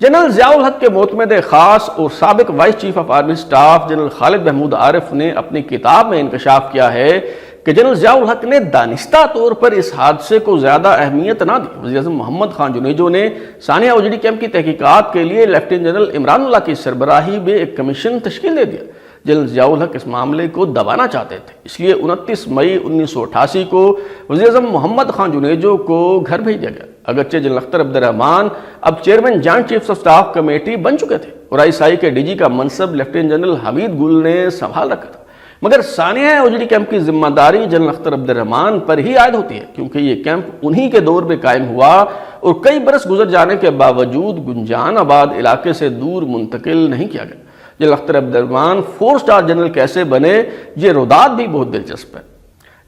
جنرل ضیاء الحق کے معتمد خاص اور سابق vice chief of army staff general Khalid Mahmood Arif نے اپنی کتاب میں انکشاف کیا ہے کہ جنرل ضیاء الحق نے دانستہ طور پر اس حادثے کو زیادہ اہمیت نہ دی۔ وزیر اعظم محمد خان جنیجو نے ثانیہ اوجری کیمپ کی تحقیقات کے لیے لیفٹیننٹ جنرل عمران اللہ کی سربراہی میں ایک کمیشن تشکیل دے دیا۔ جنرل ضیاء الحق اس معاملے کو دبانا چاہتے تھے، اس لیے 29 مئی 1988 کو وزیر اعظم محمد خان جنیجو کو گھر بھیج دیا گیا۔ اگرچہ جنرل اختر عبد الرحمان اب chairman joint chiefs of staff committee بن چکے تھے اور ISI کے DG کا منصب لیفٹیننٹ جنرل حمید گل نے سنبھال رکھا تھا، مگر ثانیہ اوجری کیمپ کی ذمہ داری جنرل اختر عبد الرحمان پر ہی عائد ہوتی ہے، کیونکہ یہ کیمپ انہی کے دور میں قائم ہوا اور کئی برس گزر جانے کے باوجود گنجان آباد علاقے سے دور منتقل نہیں کیا گیا۔ جنرل اختر عبد الرحمان 4 سٹار جنرل کیسے بنے، یہ روداد بھی بہت دلچسپ ہے۔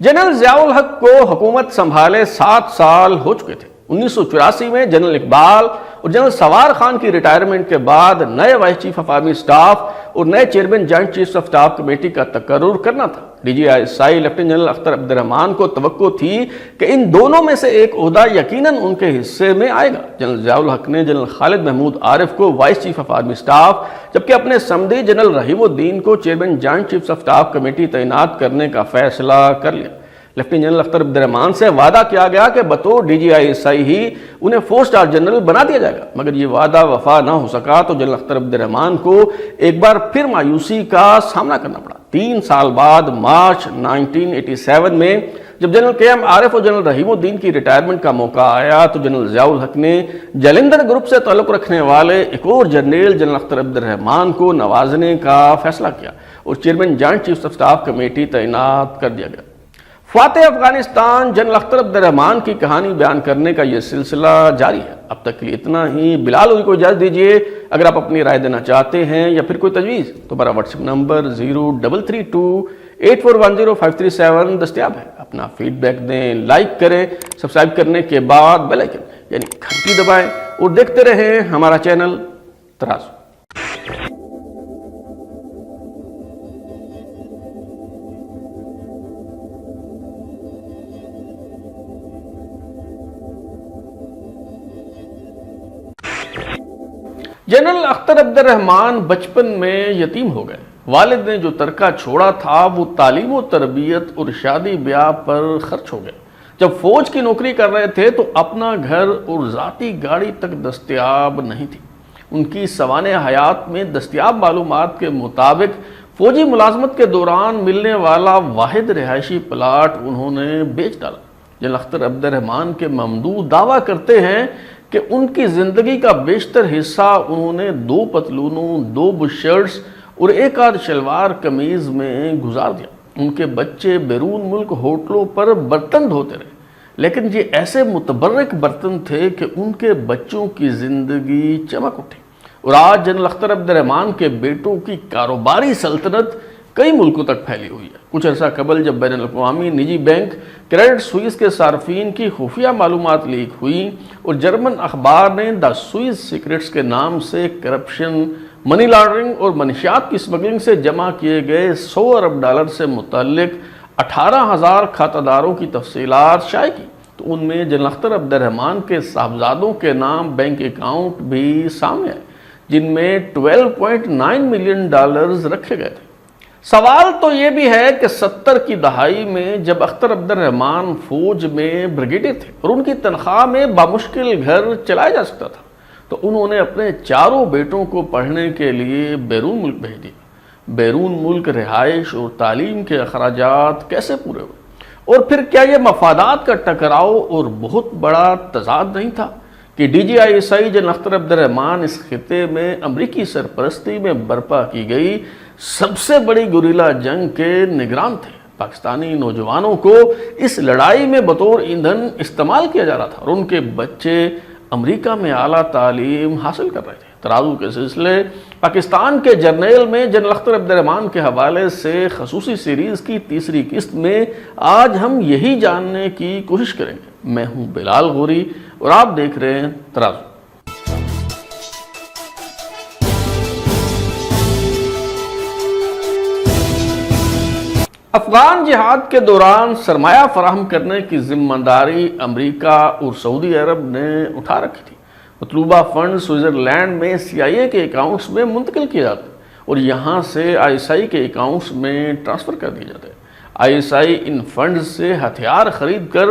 جنرل ضیاء الحق کو حکومت سنبھالے 7 سال ہو چکے تھے۔ 1984 میں جنرل اقبال اور جنرل سوار خان کی ریٹائرمنٹ کے بعد نئے vice chief of army staff اور نئے chairman joint chief of staff committee کا تقرر کرنا تھا۔ D G I S I lieutenant general Akhtar Abdur Rahman کو توقع تھی کہ ان دونوں میں سے ایک عہدہ یقیناً ان کے حصے میں آئے گا۔ جنرل ضیاء الحق نے جنرل خالد محمود عارف کو voice chief of army staff جبکہ اپنے سمدی جنرل رحیم الدین کو chairman joint chief of staff committee تعینات کرنے کا فیصلہ کر لیا۔ لیفٹیننٹ جنرل اختر عبد الرحمان سے وعدہ کیا گیا کہ بطور ڈی جی آئی ایس آئی ہی انہیں 4 اسٹار جنرل بنا دیا جائے گا، مگر یہ وعدہ وفا نہ ہو سکا تو جنرل اختر عبد الرحمان کو ایک بار پھر مایوسی کا سامنا کرنا پڑا۔ 3 سال بعد مارچ 1987 میں جب جنرل کے ایم عارف اور جنرل رحیم الدین کی ریٹائرمنٹ کا موقع آیا تو جنرل ضیاء الحق نے جلندھر گروپ سے تعلق رکھنے والے ایک اور جنرل جنرل اختر عبد الرحمان کو نوازنے کا فیصلہ کیا اور chairman joint chief of staff committee تعینات کر دیا گیا۔ فاتح افغانستان جنرل اختر عبد الرحمان کی کہانی بیان کرنے کا یہ سلسلہ جاری ہے۔ اب تک کے لیے اتنا ہی۔ بلال ہوئی کو اجازت دیجیے۔ اگر آپ اپنی رائے دینا چاہتے ہیں یا پھر کوئی تجویز تو ہمارا واٹس ایپ نمبر 0332841057 دستیاب ہے۔ اپنا فیڈ بیک دیں، لائک کریں، سبسکرائب کرنے کے بعد بیل آئیکن یعنی گھنٹی دبائیں اور دیکھتے رہیں ہمارا چینل ترازو۔ جنرل اختر عبد الرحمان بچپن میں یتیم ہو گئے۔ والد نے جو ترکہ چھوڑا تھا وہ تعلیم و تربیت اور شادی بیاہ پر خرچ ہو گئے۔ جب فوج کی نوکری کر رہے تھے تو اپنا گھر اور ذاتی گاڑی تک دستیاب نہیں تھی۔ ان کی سوانح حیات میں دستیاب معلومات کے مطابق فوجی ملازمت کے دوران ملنے والا واحد رہائشی پلاٹ انہوں نے بیچ ڈالا۔ جنرل اختر عبد الرحمان کے ممدوح دعویٰ کرتے ہیں کہ ان کی زندگی کا بیشتر حصہ انہوں نے 2 پتلونوں، 2 بشرٹس اور 1 آدھ شلوار قمیض میں گزار دیا۔ ان کے بچے بیرون ملک ہوٹلوں پر برتن دھوتے رہے، لیکن یہ ایسے متبرک برتن تھے کہ ان کے بچوں کی زندگی چمک اٹھی۔ اور آج جنرل اختر عبد الرحمان کے بیٹوں کی کاروباری سلطنت کئی ملکوں تک پھیلی ہوئی ہے۔ کچھ عرصہ قبل جب بین الاقوامی نجی بینک کریڈٹ سوئس کے صارفین کی خفیہ معلومات لیک ہوئی اور جرمن اخبار نے دا سوئس سیکرٹس کے نام سے کرپشن، منی لانڈرنگ اور منشیات کی اسمگلنگ سے جمع کیے گئے $100 ارب سے متعلق 18,000 کھاتہ داروں کی تفصیلات شائع کی تو ان میں جنرل اختر عبد الرحمان کے صاحبزادوں کے نام بینک اکاؤنٹ بھی سامنے آئے جن میں $12.9 ملین رکھے گئے تھے۔ سوال تو یہ بھی ہے کہ 70 کی دہائی میں جب اختر عبد الرحمان فوج میں بریگیڈیئر تھے اور ان کی تنخواہ میں بامشکل گھر چلایا جا سکتا تھا تو انہوں نے اپنے 4 بیٹوں کو پڑھنے کے لیے بیرون ملک بھیج دیا۔ بیرون ملک رہائش اور تعلیم کے اخراجات کیسے پورے ہوئے؟ اور پھر کیا یہ مفادات کا ٹکراؤ اور بہت بڑا تضاد نہیں تھا کہ D G I S I general Akhtar Abdur Rahman اس خطے میں امریکی سرپرستی میں برپا کی گئی سب سے بڑی گوریلا جنگ کے نگران تھے؟ پاکستانی نوجوانوں کو اس لڑائی میں بطور ایندھن استعمال کیا جا رہا تھا اور ان کے بچے امریکہ میں اعلیٰ تعلیم حاصل کر رہے تھے۔ ترازو کے سلسلے پاکستان کے جرنیل میں جنرل اختر عبد الرحمان کے حوالے سے خصوصی سیریز کی 3ری قسط میں آج ہم یہی جاننے کی کوشش کریں گے۔ میں ہوں بلال غوری اور آپ دیکھ رہے ہیں ترازو۔ افغان جہاد کے دوران سرمایہ فراہم کرنے کی ذمہ داری امریکہ اور سعودی عرب نے اٹھا رکھی تھی۔ مطلوبہ فنڈ سوئٹزرلینڈ میں CIA کے اکاؤنٹس میں منتقل کیے جاتے اور یہاں سے ISI کے اکاؤنٹس میں ٹرانسفر کر دیے جاتے۔ ISI ان فنڈز سے ہتھیار خرید کر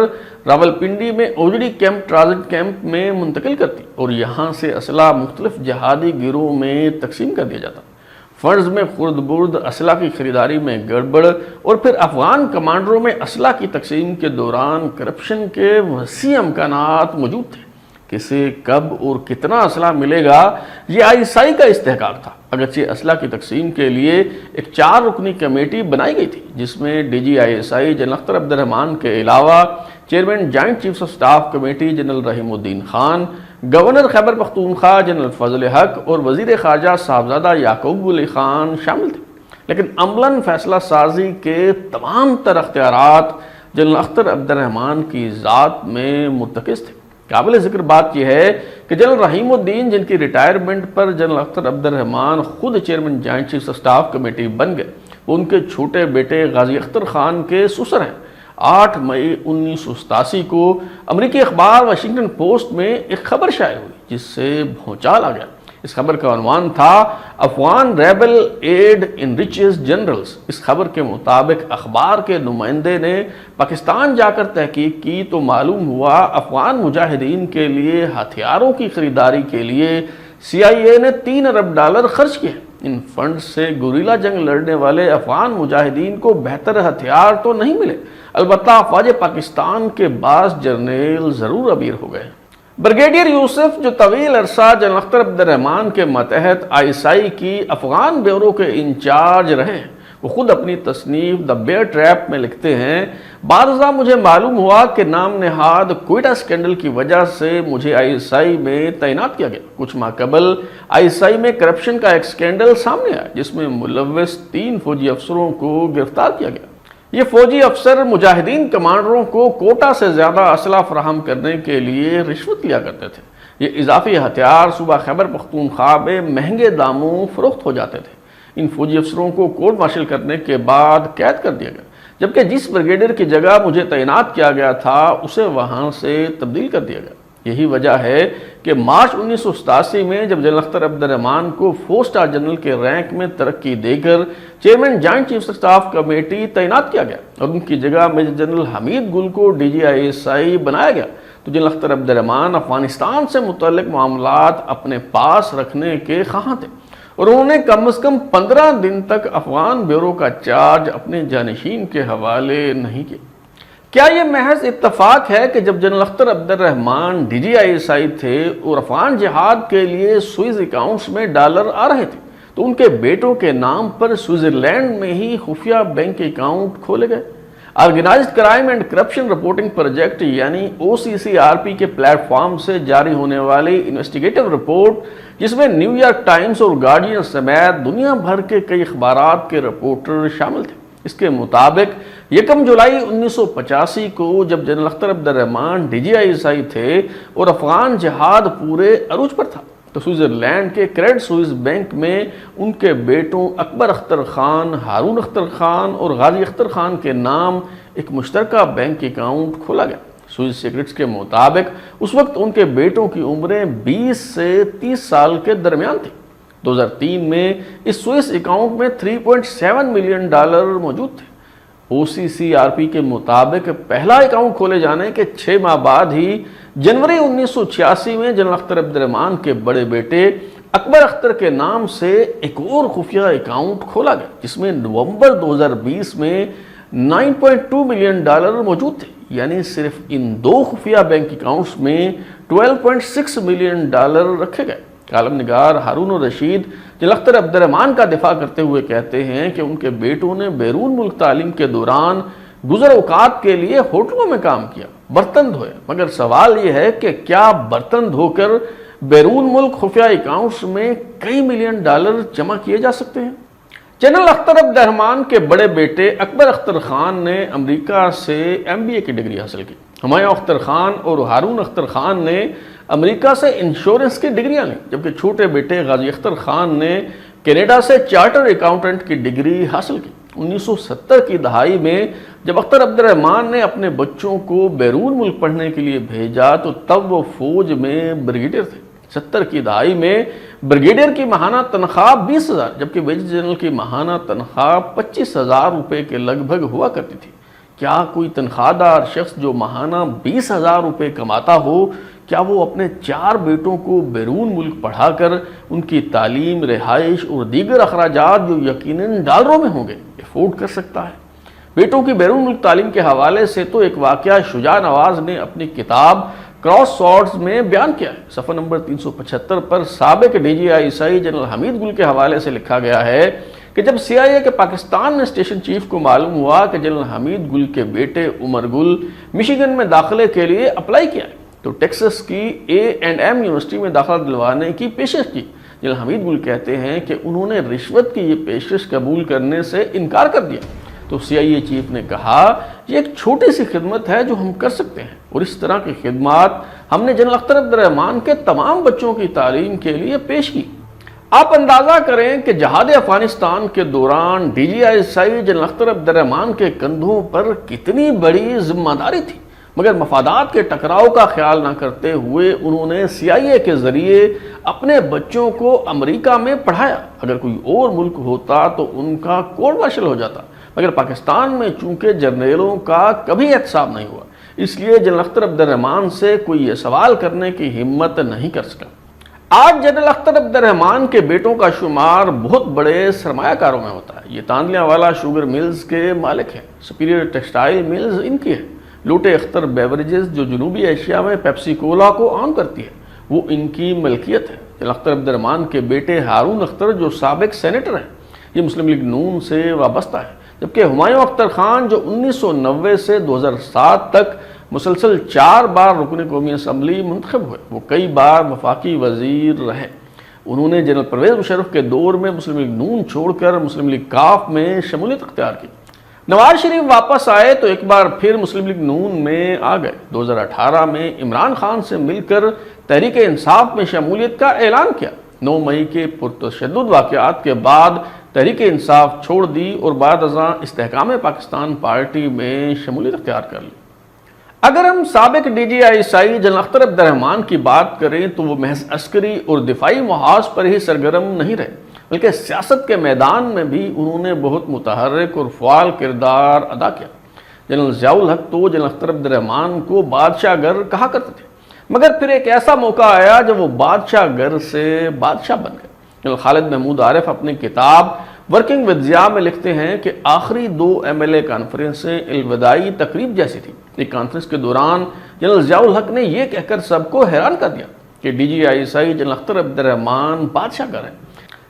راولپنڈی میں اوجڑی کیمپ ٹرانزٹ کیمپ میں منتقل کرتی اور یہاں سے اسلحہ مختلف جہادی گروہ میں تقسیم کر دیا جاتا۔ فنڈز میں خرد برد، اسلحہ کی خریداری میں گڑبڑ اور پھر افغان کمانڈروں میں اسلحہ کی تقسیم کے دوران کرپشن کے وسیع امکانات موجود تھے۔ کسے کب اور کتنا اسلحہ ملے گا یہ ISI کا استحقاق تھا۔ اگرچہ اسلحہ کی تقسیم کے لیے ایک 4 رکنی کمیٹی بنائی گئی تھی جس میں DGISI جنرل اختر عبد الرحمان کے علاوہ chairman joint chiefs of staff committee general Rahimuddin Khan, governor Khyber Pakhtunkhwa general Fazal Haq اور وزیر خارجہ صاحبزادہ یعقوب علی خان شامل تھے، لیکن عملاً فیصلہ سازی کے تمام تر اختیارات جنرل اختر عبد الرحمان کی ذات میں مرتکز تھے۔ قابل ذکر بات یہ ہے کہ جنرل رحیم الدین، جن کی ریٹائرمنٹ پر جنرل اختر عبد الرحمان خود chairman joint chief of staff committee بن گئے، وہ ان کے چھوٹے بیٹے غازی اختر خان کے سسر ہیں۔ 8 مئی 1987 کو امریکی اخبار واشنگٹن پوسٹ میں ایک خبر شائع ہوئی جس سے بھونچال آ گیا۔ اس خبر کا عنوان تھا افغان ریبل ایڈ انریچز جنرلز۔ اس خبر کے مطابق اخبار کے نمائندے نے پاکستان جا کر تحقیق کی تو معلوم ہوا افغان مجاہدین کے لیے ہتھیاروں کی خریداری کے لیے CIA نے $3 ارب خرچ کیے۔ ان فنڈ سے گوریلا جنگ لڑنے والے افغان مجاہدین کو بہتر ہتھیار تو نہیں ملے، البتہ افواج پاکستان کے بعض جرنیل ضرور ابیر ہو گئے۔ بریگیڈیئر یوسف، جو طویل عرصہ جنرل اختر عبد الرحمان کے ماتحت ISI کی افغان بیورو کے انچارج رہے ہیں، وہ خود اپنی تصنیف دی بیئر ٹریپ میں لکھتے ہیں، بارزاں مجھے معلوم ہوا کہ نام نہاد کوئٹہ اسکینڈل کی وجہ سے مجھے ISI میں تعینات کیا گیا۔ کچھ ماہ قبل ISI میں کرپشن کا ایک اسکینڈل سامنے آیا جس میں ملوث 3 فوجی افسروں کو گرفتار کیا گیا۔ یہ فوجی افسر مجاہدین کمانڈروں کو کوٹا سے زیادہ اسلحہ فراہم کرنے کے لیے رشوت لیا کرتے تھے۔ یہ اضافی ہتھیار صوبہ خیبر پختونخوا میں مہنگے داموں فروخت ہو جاتے تھے۔ ان فوجی افسروں کو کورٹ مارشل کرنے کے بعد قید کر دیا گیا، جبکہ جس بریگیڈیئر کی جگہ مجھے تعینات کیا گیا تھا اسے وہاں سے تبدیل کر دیا گیا۔ یہی وجہ ہے کہ مارچ 1987 میں جب جنرل اختر عبد الرحمان کو 4 اسٹار جنرل کے رینک میں ترقی دے کر chairman joint chief of staff committee تعینات کیا گیا اور ان کی جگہ میجر جنرل حمید گل کو DG ISI بنایا گیا، تو جنرل اختر عبد الرحمان افغانستان سے متعلق معاملات اپنے پاس رکھنے کے خواہاں تھے اور انہوں نے کم از کم 15 دن تک افغان بیورو کا چارج اپنے جانشین کے حوالے نہیں کیا۔ کیا یہ محض اتفاق ہے کہ جب جنرل اختر عبد الرحمان DG ISI تھے اور افغان جہاد کے لیے سوئز اکاؤنٹس میں ڈالر آ رہے تھے تو ان کے بیٹوں کے نام پر سوئٹزرلینڈ میں ہی خفیہ بینک اکاؤنٹ کھولے گئے؟ Organized crime and corruption reporting project یعنی OCCRP کے پلیٹ فارم سے جاری ہونے والی انویسٹیگیٹو رپورٹ، جس میں نیو یارک ٹائمز اور گارڈین سمیت دنیا بھر کے کئی اخبارات کے رپورٹر شامل تھے، اس کے مطابق 1 جولائی 1985 کو جب جنرل اختر عبد الرحمان DG ISI تھے اور افغان جہاد پورے عروج پر تھا تو سوئٹزرلینڈ کے کریڈٹ سوئس بینک میں ان کے بیٹوں اکبر اختر خان، ہارون اختر خان اور غازی اختر خان کے نام ایک مشترکہ بینک اکاؤنٹ کھولا گیا۔ سوئس سیکرٹس کے مطابق اس وقت ان کے بیٹوں کی عمریں 20 سے 30 سال کے درمیان تھی۔ 2003 میں اس سوئس اکاؤنٹ میں $3.7 ملین موجود تھے۔ OCCRP کے مطابق پہلا اکاؤنٹ کھولے جانے کے 6 ماہ بعد ہی جنوری 1986 میں جنرل اختر عبد الرحمان کے بڑے بیٹے اکبر اختر کے نام سے ایک اور خفیہ اکاؤنٹ کھولا گیا جس میں نومبر 2020 میں $9.2 ملین موجود تھے، یعنی صرف ان 2 خفیہ بینک اکاؤنٹس میں $12.6 ملین رکھے گئے۔ کالم نگار ہارون الرشید جنرل اختر عبد الرحمان کا دفاع کرتے ہوئے کہتے ہیں کہ ان کے بیٹوں نے بیرون ملک تعلیم کے دوران گزر اوقات کے لیے ہوٹلوں میں کام کیا، برتن دھوئے، مگر سوال یہ ہے کہ کیا برتن دھو کر بیرون ملک خفیہ اکاؤنٹس میں کئی ملین ڈالر جمع کیے جا سکتے ہیں؟ جنرل اختر عبد الرحمان کے بڑے بیٹے اکبر اختر خان نے امریکہ سے MBA کی ڈگری حاصل کی۔ ہمایوں اختر خان اور ہارون اختر خان نے امریکہ سے انشورنس کی ڈگریاں لیں، جبکہ چھوٹے بیٹے غازی اختر خان نے کینیڈا سے چارٹر اکاؤنٹنٹ کی ڈگری حاصل کی۔ 1970 کی دہائی میں جب اختر عبد الرحمان نے اپنے بچوں کو بیرون ملک پڑھنے کے لیے بھیجا تو تب وہ فوج میں بریگیڈیئر تھے۔ 70 کی دہائی میں بریگیڈیئر کی ماہانہ تنخواہ 20,000 جبکہ میجر جنرل کی ماہانہ تنخواہ 25,000 روپے کے لگ بھگ ہوا کرتی تھی۔ کیا کوئی تنخواہ دار شخص جو ماہانہ 20,000 روپے کماتا ہو، کیا وہ اپنے 4 بیٹوں کو بیرون ملک پڑھا کر ان کی تعلیم، رہائش اور دیگر اخراجات جو یقیناً ڈالروں میں ہوں گے افورڈ کر سکتا ہے؟ بیٹوں کی بیرون ملک تعلیم کے حوالے سے تو ایک واقعہ شجاع نواز نے اپنی کتاب کراس سورڈز میں بیان کیا ہے۔ صفحہ نمبر 375 پر سابق DG ISI جنرل حمید گل کے حوالے سے لکھا گیا ہے کہ جب CIA کے پاکستان میں اسٹیشن چیف کو معلوم ہوا کہ جنرل حمید گل کے بیٹے عمر گل مشیگن میں داخلے کے لیے اپلائی کیا ہے تو ٹیکسس کی A&M یونیورسٹی میں داخلہ دلوانے کی پیشکش کی۔ جنرل حمید گل کہتے ہیں کہ انہوں نے رشوت کی یہ پیشکش قبول کرنے سے انکار کر دیا تو CIA چیف نے کہا یہ ایک چھوٹی سی خدمت ہے جو ہم کر سکتے ہیں، اور اس طرح کی خدمات ہم نے جنرل اختر عبد الرحمان کے تمام بچوں کی تعلیم کے لیے پیش کی۔ آپ اندازہ کریں کہ جہاد افغانستان کے دوران DGISI جنرل اختر عبد الرحمان کے کندھوں پر کتنی بڑی ذمہ داری تھی، مگر مفادات کے ٹکراؤ کا خیال نہ کرتے ہوئے انہوں نے CIA کے ذریعے اپنے بچوں کو امریکہ میں پڑھایا۔ اگر کوئی اور ملک ہوتا تو ان کا کورٹ مارشل ہو جاتا، مگر پاکستان میں چونکہ جرنیلوں کا کبھی احتساب نہیں ہوا، اس لیے جنرل اختر عبد الرحمان سے کوئی یہ سوال کرنے کی ہمت نہیں کر سکا۔ آج جنرل اختر عبد الرحمان کے بیٹوں کا شمار بہت بڑے سرمایہ کاروں میں ہوتا ہے۔ یہ تانلیہ والا شوگر ملز کے مالک ہیں، سپیریئر ٹیکسٹائل ملز ان کی ہے، لوٹے اختر بیوریجز جو جنوبی ایشیا میں پیپسی کولا کو عام کرتی ہے وہ ان کی ملکیت ہے۔ جنرل اختر عبد الرحمان کے بیٹے ہارون اختر جو سابق سینیٹر ہیں، یہ مسلم لیگ نون سے وابستہ ہے، جبکہ ہمایوں اختر خان جو 1990 سے 2007 تک مسلسل 4 بار رکن قومی اسمبلی منتخب ہوئے، وہ کئی بار وفاقی وزیر رہے۔ انہوں نے جنرل پرویز مشرف کے دور میں مسلم لیگ نون چھوڑ کر مسلم لیگ کاف میں شمولیت اختیار کی۔ نواز شریف واپس آئے تو ایک بار پھر مسلم لیگ نون میں آ گئے۔ 2018 میں عمران خان سے مل کر تحریک انصاف میں شمولیت کا اعلان کیا۔ 9 مئی کے پرتشدد واقعات کے بعد تحریک انصاف چھوڑ دی اور بعد ازاں استحکام پاکستان پارٹی میں شمولیت اختیار کر لی۔ اگر ہم سابق DGISI جنرل اختر عبد الرحمان کی بات کریں تو وہ محض عسکری اور دفاعی محاذ پر ہی سرگرم نہیں رہے، بلکہ سیاست کے میدان میں بھی انہوں نے بہت متحرک اور فعال کردار ادا کیا۔ جنرل ضیاء الحق تو جنرل اختر عبد الرحمان کو بادشاہ گر کہا کرتے تھے، مگر پھر ایک ایسا موقع آیا جب وہ بادشاہ گر سے بادشاہ بن گئے۔ جنرل خالد محمود عارف اپنی کتاب ورکنگ ود ضیاء میں لکھتے ہیں کہ آخری 2 MLA کانفرنسیں الوداعی تقریب جیسی تھی۔ ایک کانفرنس کے دوران جنرل ضیاء الحق نے یہ کہہ کر سب کو حیران کر دیا کہ DGISI جنرل اختر عبد الرحمان بادشاہ گر ہیں۔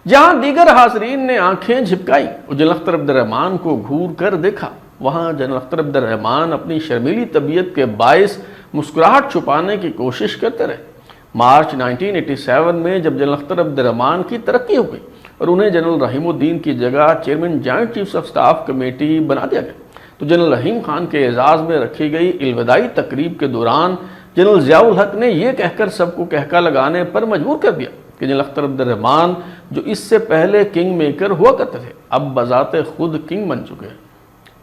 جہاں دیگر حاضرین نے آنکھیں جھپکائی اور جنرل اختر عبد الرحمان کو گھور کر دیکھا، وہاں جنرل اختر عبد الرحمان اپنی شرمیلی طبیعت کے باعث مسکراہٹ چھپانے کی کوشش کرتے رہے۔ مارچ 1987 میں جب جنرل اختر عبد الرحمان کی ترقی ہو گئی اور انہیں جنرل رحیم الدین کی جگہ chairman joint chiefs of staff committee بنا دیا گیا، تو جنرل رحیم خان کے اعزاز میں رکھی گئی الوداعی تقریب کے دوران جنرل ضیاء الحق نے یہ کہہ کر سب کو کہکا لگانے پر مجبور کر دیا کہ جنرل اختر عبد الرحمان جو اس سے پہلے کنگ میکر ہوا کرتے تھے اب بذات خود کنگ بن چکے ہیں۔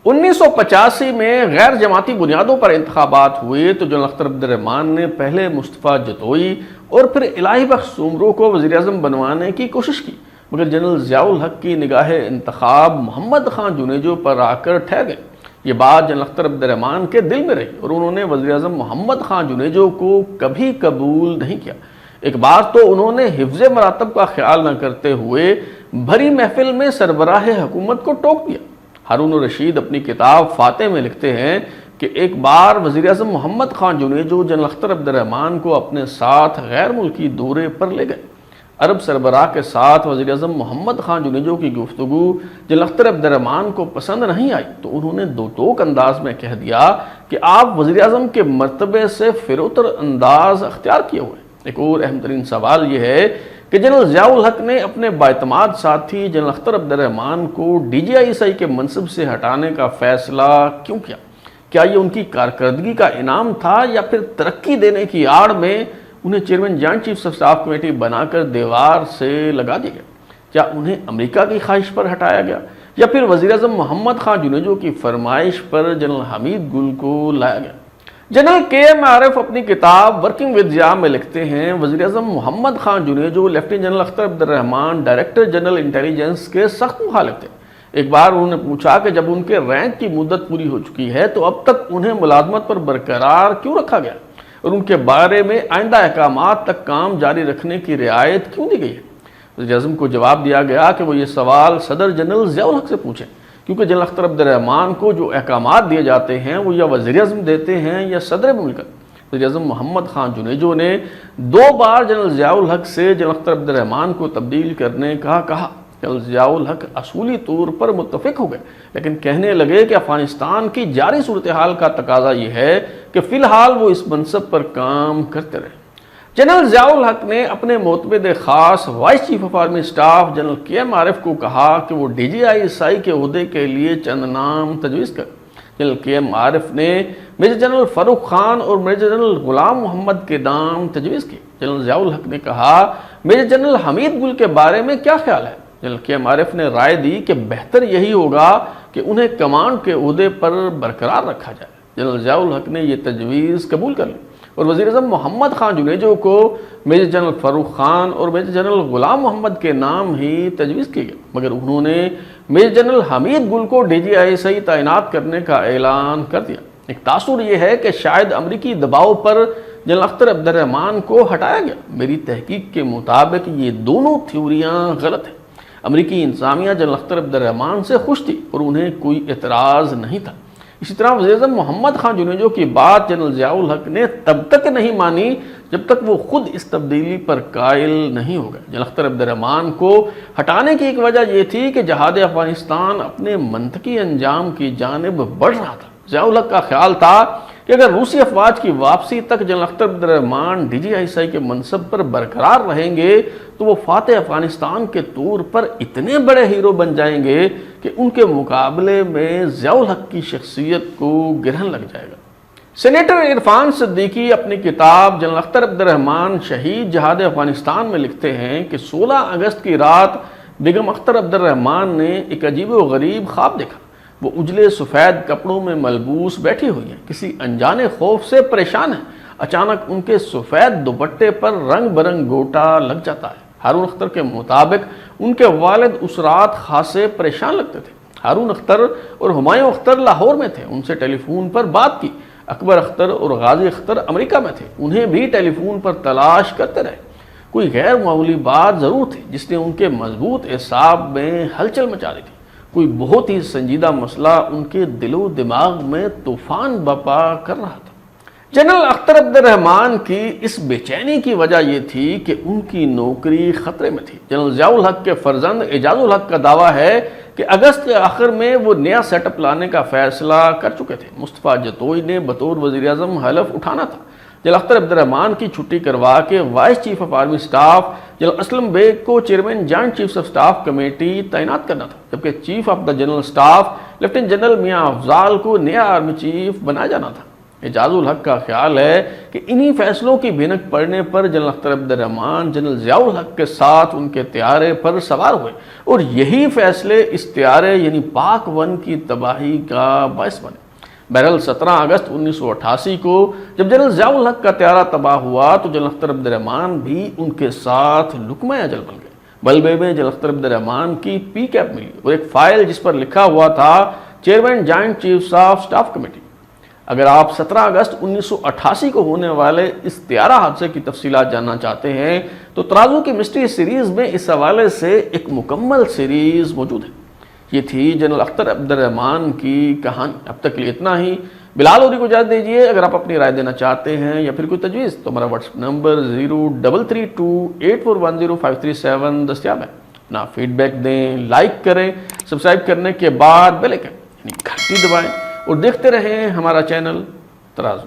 1985 میں غیر جماعتی بنیادوں پر انتخابات ہوئے تو جنرل اختر عبد الرحمان نے پہلے مصطفیٰ جتوئی اور پھر الہی بخش سومرو کو وزیر اعظم بنوانے کی کوشش کی، مگر جنرل ضیاء الحق کی نگاہ انتخاب محمد خان جنیجو پر آ کر ٹھہر گئی۔ یہ بات جنرل اختر عبد الرحمان کے دل میں رہی اور انہوں نے وزیر اعظم محمد خان جنیجو کو کبھی قبول نہیں کیا۔ ایک بار تو انہوں نے حفظ مراتب کا خیال نہ کرتے ہوئے بھری محفل میں سربراہ حکومت کو ٹوک دیا۔ ہارون الرشید اپنی کتاب فاتح میں لکھتے ہیں کہ ایک بار وزیر اعظم محمد خان جنیجو جنرل اختر عبد الرحمان کو اپنے ساتھ غیر ملکی دورے پر لے گئے۔ عرب سربراہ کے ساتھ وزیر اعظم محمد خان جنیجو کی گفتگو جنرل اختر عبد الرحمان کو پسند نہیں آئی تو انہوں نے دو ٹوک انداز میں کہہ دیا کہ آپ وزیر اعظم کے مرتبے سے فروتر انداز اختیار کیے ہوئے۔ ایک اور اہم ترین سوال یہ ہے کہ جنرل ضیاء الحق نے اپنے بااعتماد ساتھی جنرل اختر عبد الرحمان کو DGISI کے منصب سے ہٹانے کا فیصلہ کیوں کیا؟ کیا یہ ان کی کارکردگی کا انعام تھا یا پھر ترقی دینے کی آڑ میں انہیں chairman joint chiefs of staff committee بنا کر دیوار سے لگا دیا گیا؟ کیا انہیں امریکہ کی خواہش پر ہٹایا گیا یا پھر وزیر اعظم محمد خان جنیجو کی فرمائش پر جنرل حمید گل کو لایا گیا؟ جنرل KM عارف اپنی کتاب ورکنگ ود ضیاء میں لکھتے ہیں وزیر اعظم محمد خان جنیجو لیفٹیننٹ جنرل اختر عبد الرحمان ڈائریکٹر جنرل انٹیلیجنس کے سخت مخالف تھے۔ ایک بار انہوں نے پوچھا کہ جب ان کے رینک کی مدت پوری ہو چکی ہے تو اب تک انہیں ملازمت پر برقرار کیوں رکھا گیا اور ان کے بارے میں آئندہ احکامات تک کام جاری رکھنے کی رعایت کیوں دی گئی ہے؟ وزیر اعظم کو جواب دیا گیا کہ وہ یہ سوال صدر جنرل ضیاء الحق سے پوچھیں، کیونکہ جنرل اختر عبد الرحمان کو جو احکامات دیے جاتے ہیں وہ یا وزیر اعظم دیتے ہیں یا صدر مملکت۔ وزیر اعظم محمد خان جنیجو نے 2 بار جنرل ضیاء الحق سے جنرل اختر عبد الرحمان کو تبدیل کرنے کا کہا۔ جنرل ضیاء الحق اصولی طور پر متفق ہو گئے، لیکن کہنے لگے کہ افغانستان کی جاری صورتحال کا تقاضا یہ ہے کہ فی الحال وہ اس منصب پر کام کرتے رہے۔ جنرل ضیاء الحق نے اپنے معتمد خاص voice chief of army staff general کے ایم عارف کو کہا کہ وہ DGISI کے عہدے کے لیے چند نام تجویز کریں۔ جنرل کے ایم عارف نے میجر جنرل فاروق خان اور میجر جنرل غلام محمد کے نام تجویز کیے۔ جنرل ضیاء الحق نے کہا میجر جنرل حمید گل کے بارے میں کیا خیال ہے؟ جنرل کے ایم عارف نے رائے دی کہ بہتر یہی ہوگا کہ انہیں کمانڈ کے عہدے پر برقرار رکھا جائے۔ جنرل ضیاء الحق نے یہ تجویز قبول کر لی اور وزیر اعظم محمد خان جنیجو کو میجر جنرل فاروق خان اور میجر جنرل غلام محمد کے نام ہی تجویز کیے گئے، مگر انہوں نے میجر جنرل حمید گل کو DGISI تعینات کرنے کا اعلان کر دیا۔ ایک تاثر یہ ہے کہ شاید امریکی دباؤ پر جنرل اختر عبد الرحمان کو ہٹایا گیا۔ میری تحقیق کے مطابق یہ دونوں تھیوریاں غلط ہیں۔ امریکی انتظامیہ جنرل اختر عبد الرحمان سے خوش تھی اور انہیں کوئی اعتراض نہیں تھا۔ اسی طرح وزیر اعظم محمد خان جنیجو کی بات جنرل ضیاء الحق نے تب تک نہیں مانی جب تک وہ خود اس تبدیلی پر قائل نہیں ہو گئے۔ جنرل اختر عبد الرحمان کو ہٹانے کی ایک وجہ یہ تھی کہ جہاد افغانستان اپنے منطقی انجام کی جانب بڑھ رہا تھا۔ ضیاء الحق کا خیال تھا کہ اگر روسی افواج کی واپسی تک جنرل اختر عبد الرحمان DGISI کے منصب پر برقرار رہیں گے تو وہ فاتح افغانستان کے طور پر اتنے بڑے ہیرو بن جائیں گے کہ ان کے مقابلے میں ضیاء الحق کی شخصیت کو گرہن لگ جائے گا۔ سینیٹر عرفان صدیقی اپنی کتاب جنرل اختر عبد الرحمان شہید جہاد افغانستان میں لکھتے ہیں کہ 16 اگست کی رات بیگم اختر عبد الرحمان نے ایک عجیب و غریب خواب دیکھا۔ وہ اجلے سفید کپڑوں میں ملبوس بیٹھی ہوئی ہیں، کسی انجانے خوف سے پریشان ہیں۔ اچانک ان کے سفید دوپٹے پر رنگ برنگ گوٹا لگ جاتا ہے۔ ہارون اختر کے مطابق ان کے والد اس رات خاصے پریشان لگتے تھے۔ ہارون اختر اور ہمایوں اختر لاہور میں تھے، ان سے ٹیلی فون پر بات کی۔ اکبر اختر اور غازی اختر امریکہ میں تھے، انہیں بھی ٹیلی فون پر تلاش کرتے رہے۔ کوئی غیر معمولی بات ضرور تھی جس نے ان کے مضبوط اعصاب میں ہلچل مچا دی تھی۔ کوئی بہت ہی سنجیدہ مسئلہ ان کے دل و دماغ میں طوفان برپا کر رہا تھا۔ جنرل اختر عبد الرحمان کی اس بے چینی کی وجہ یہ تھی کہ ان کی نوکری خطرے میں تھی۔ جنرل ضیاء الحق کے فرزند اعجاز الحق کا دعویٰ ہے کہ اگست کے آخر میں وہ نیا سیٹ اپ لانے کا فیصلہ کر چکے تھے۔ مصطفیٰ جتوئی نے بطور وزیر اعظم حلف اٹھانا تھا۔ جنرل اختر عبد الرحمان کی چھٹی کروا کے vice chief of army staff general Aslam Beg کو chairman joint chiefs of staff committee تعینات کرنا تھا، جبکہ chief of the general staff lieutenant general Mian Afzaal کو نیا آرمی چیف بنایا جانا تھا۔ اعجاز الحق کا خیال ہے کہ انہی فیصلوں کی بھینک پڑنے پر جنرل اختر عبد الرحمان جنرل ضیاء الحق کے ساتھ ان کے طیارے پر سوار ہوئے اور یہی فیصلے اس طیارے یعنی پاک 1 کی تباہی کا باعث بنے۔ بہرحال 17 اگست 1988 کو جب جنرل ضیاء الحق کا طیارہ تباہ ہوا تو جنرل اختر عبد الرحمان بھی ان کے ساتھ لقمہ اجل بن گئے۔ بلبے میں جنرل اختر عبد الرحمان کی پی کیپ ملی اور ایک فائل جس پر لکھا ہوا تھا chairman joint chiefs of staff committee. اگر آپ 17 اگست 1988 کو ہونے والے اس طیارہ حادثے کی تفصیلات جاننا چاہتے ہیں تو ترازو کی مسٹری سیریز میں اس حوالے سے ایک مکمل سیریز موجود ہے۔ یہ تھی جنرل اختر عبد الرحمان کی کہانی۔ اب تک کے لیے اتنا ہی۔ بلال اوری کو اجازت دیجیے۔ اگر آپ اپنی رائے دینا چاہتے ہیں یا پھر کوئی تجویز تو ہمارا واٹس ایپ نمبر 0332841057 دستیاب ہے۔ اپنا فیڈ بیک دیں، لائک کریں، سبسکرائب کرنے کے بعد بیل آئکن یعنی گھنٹی دبائیں اور دیکھتے رہیں ہمارا چینل ترازو۔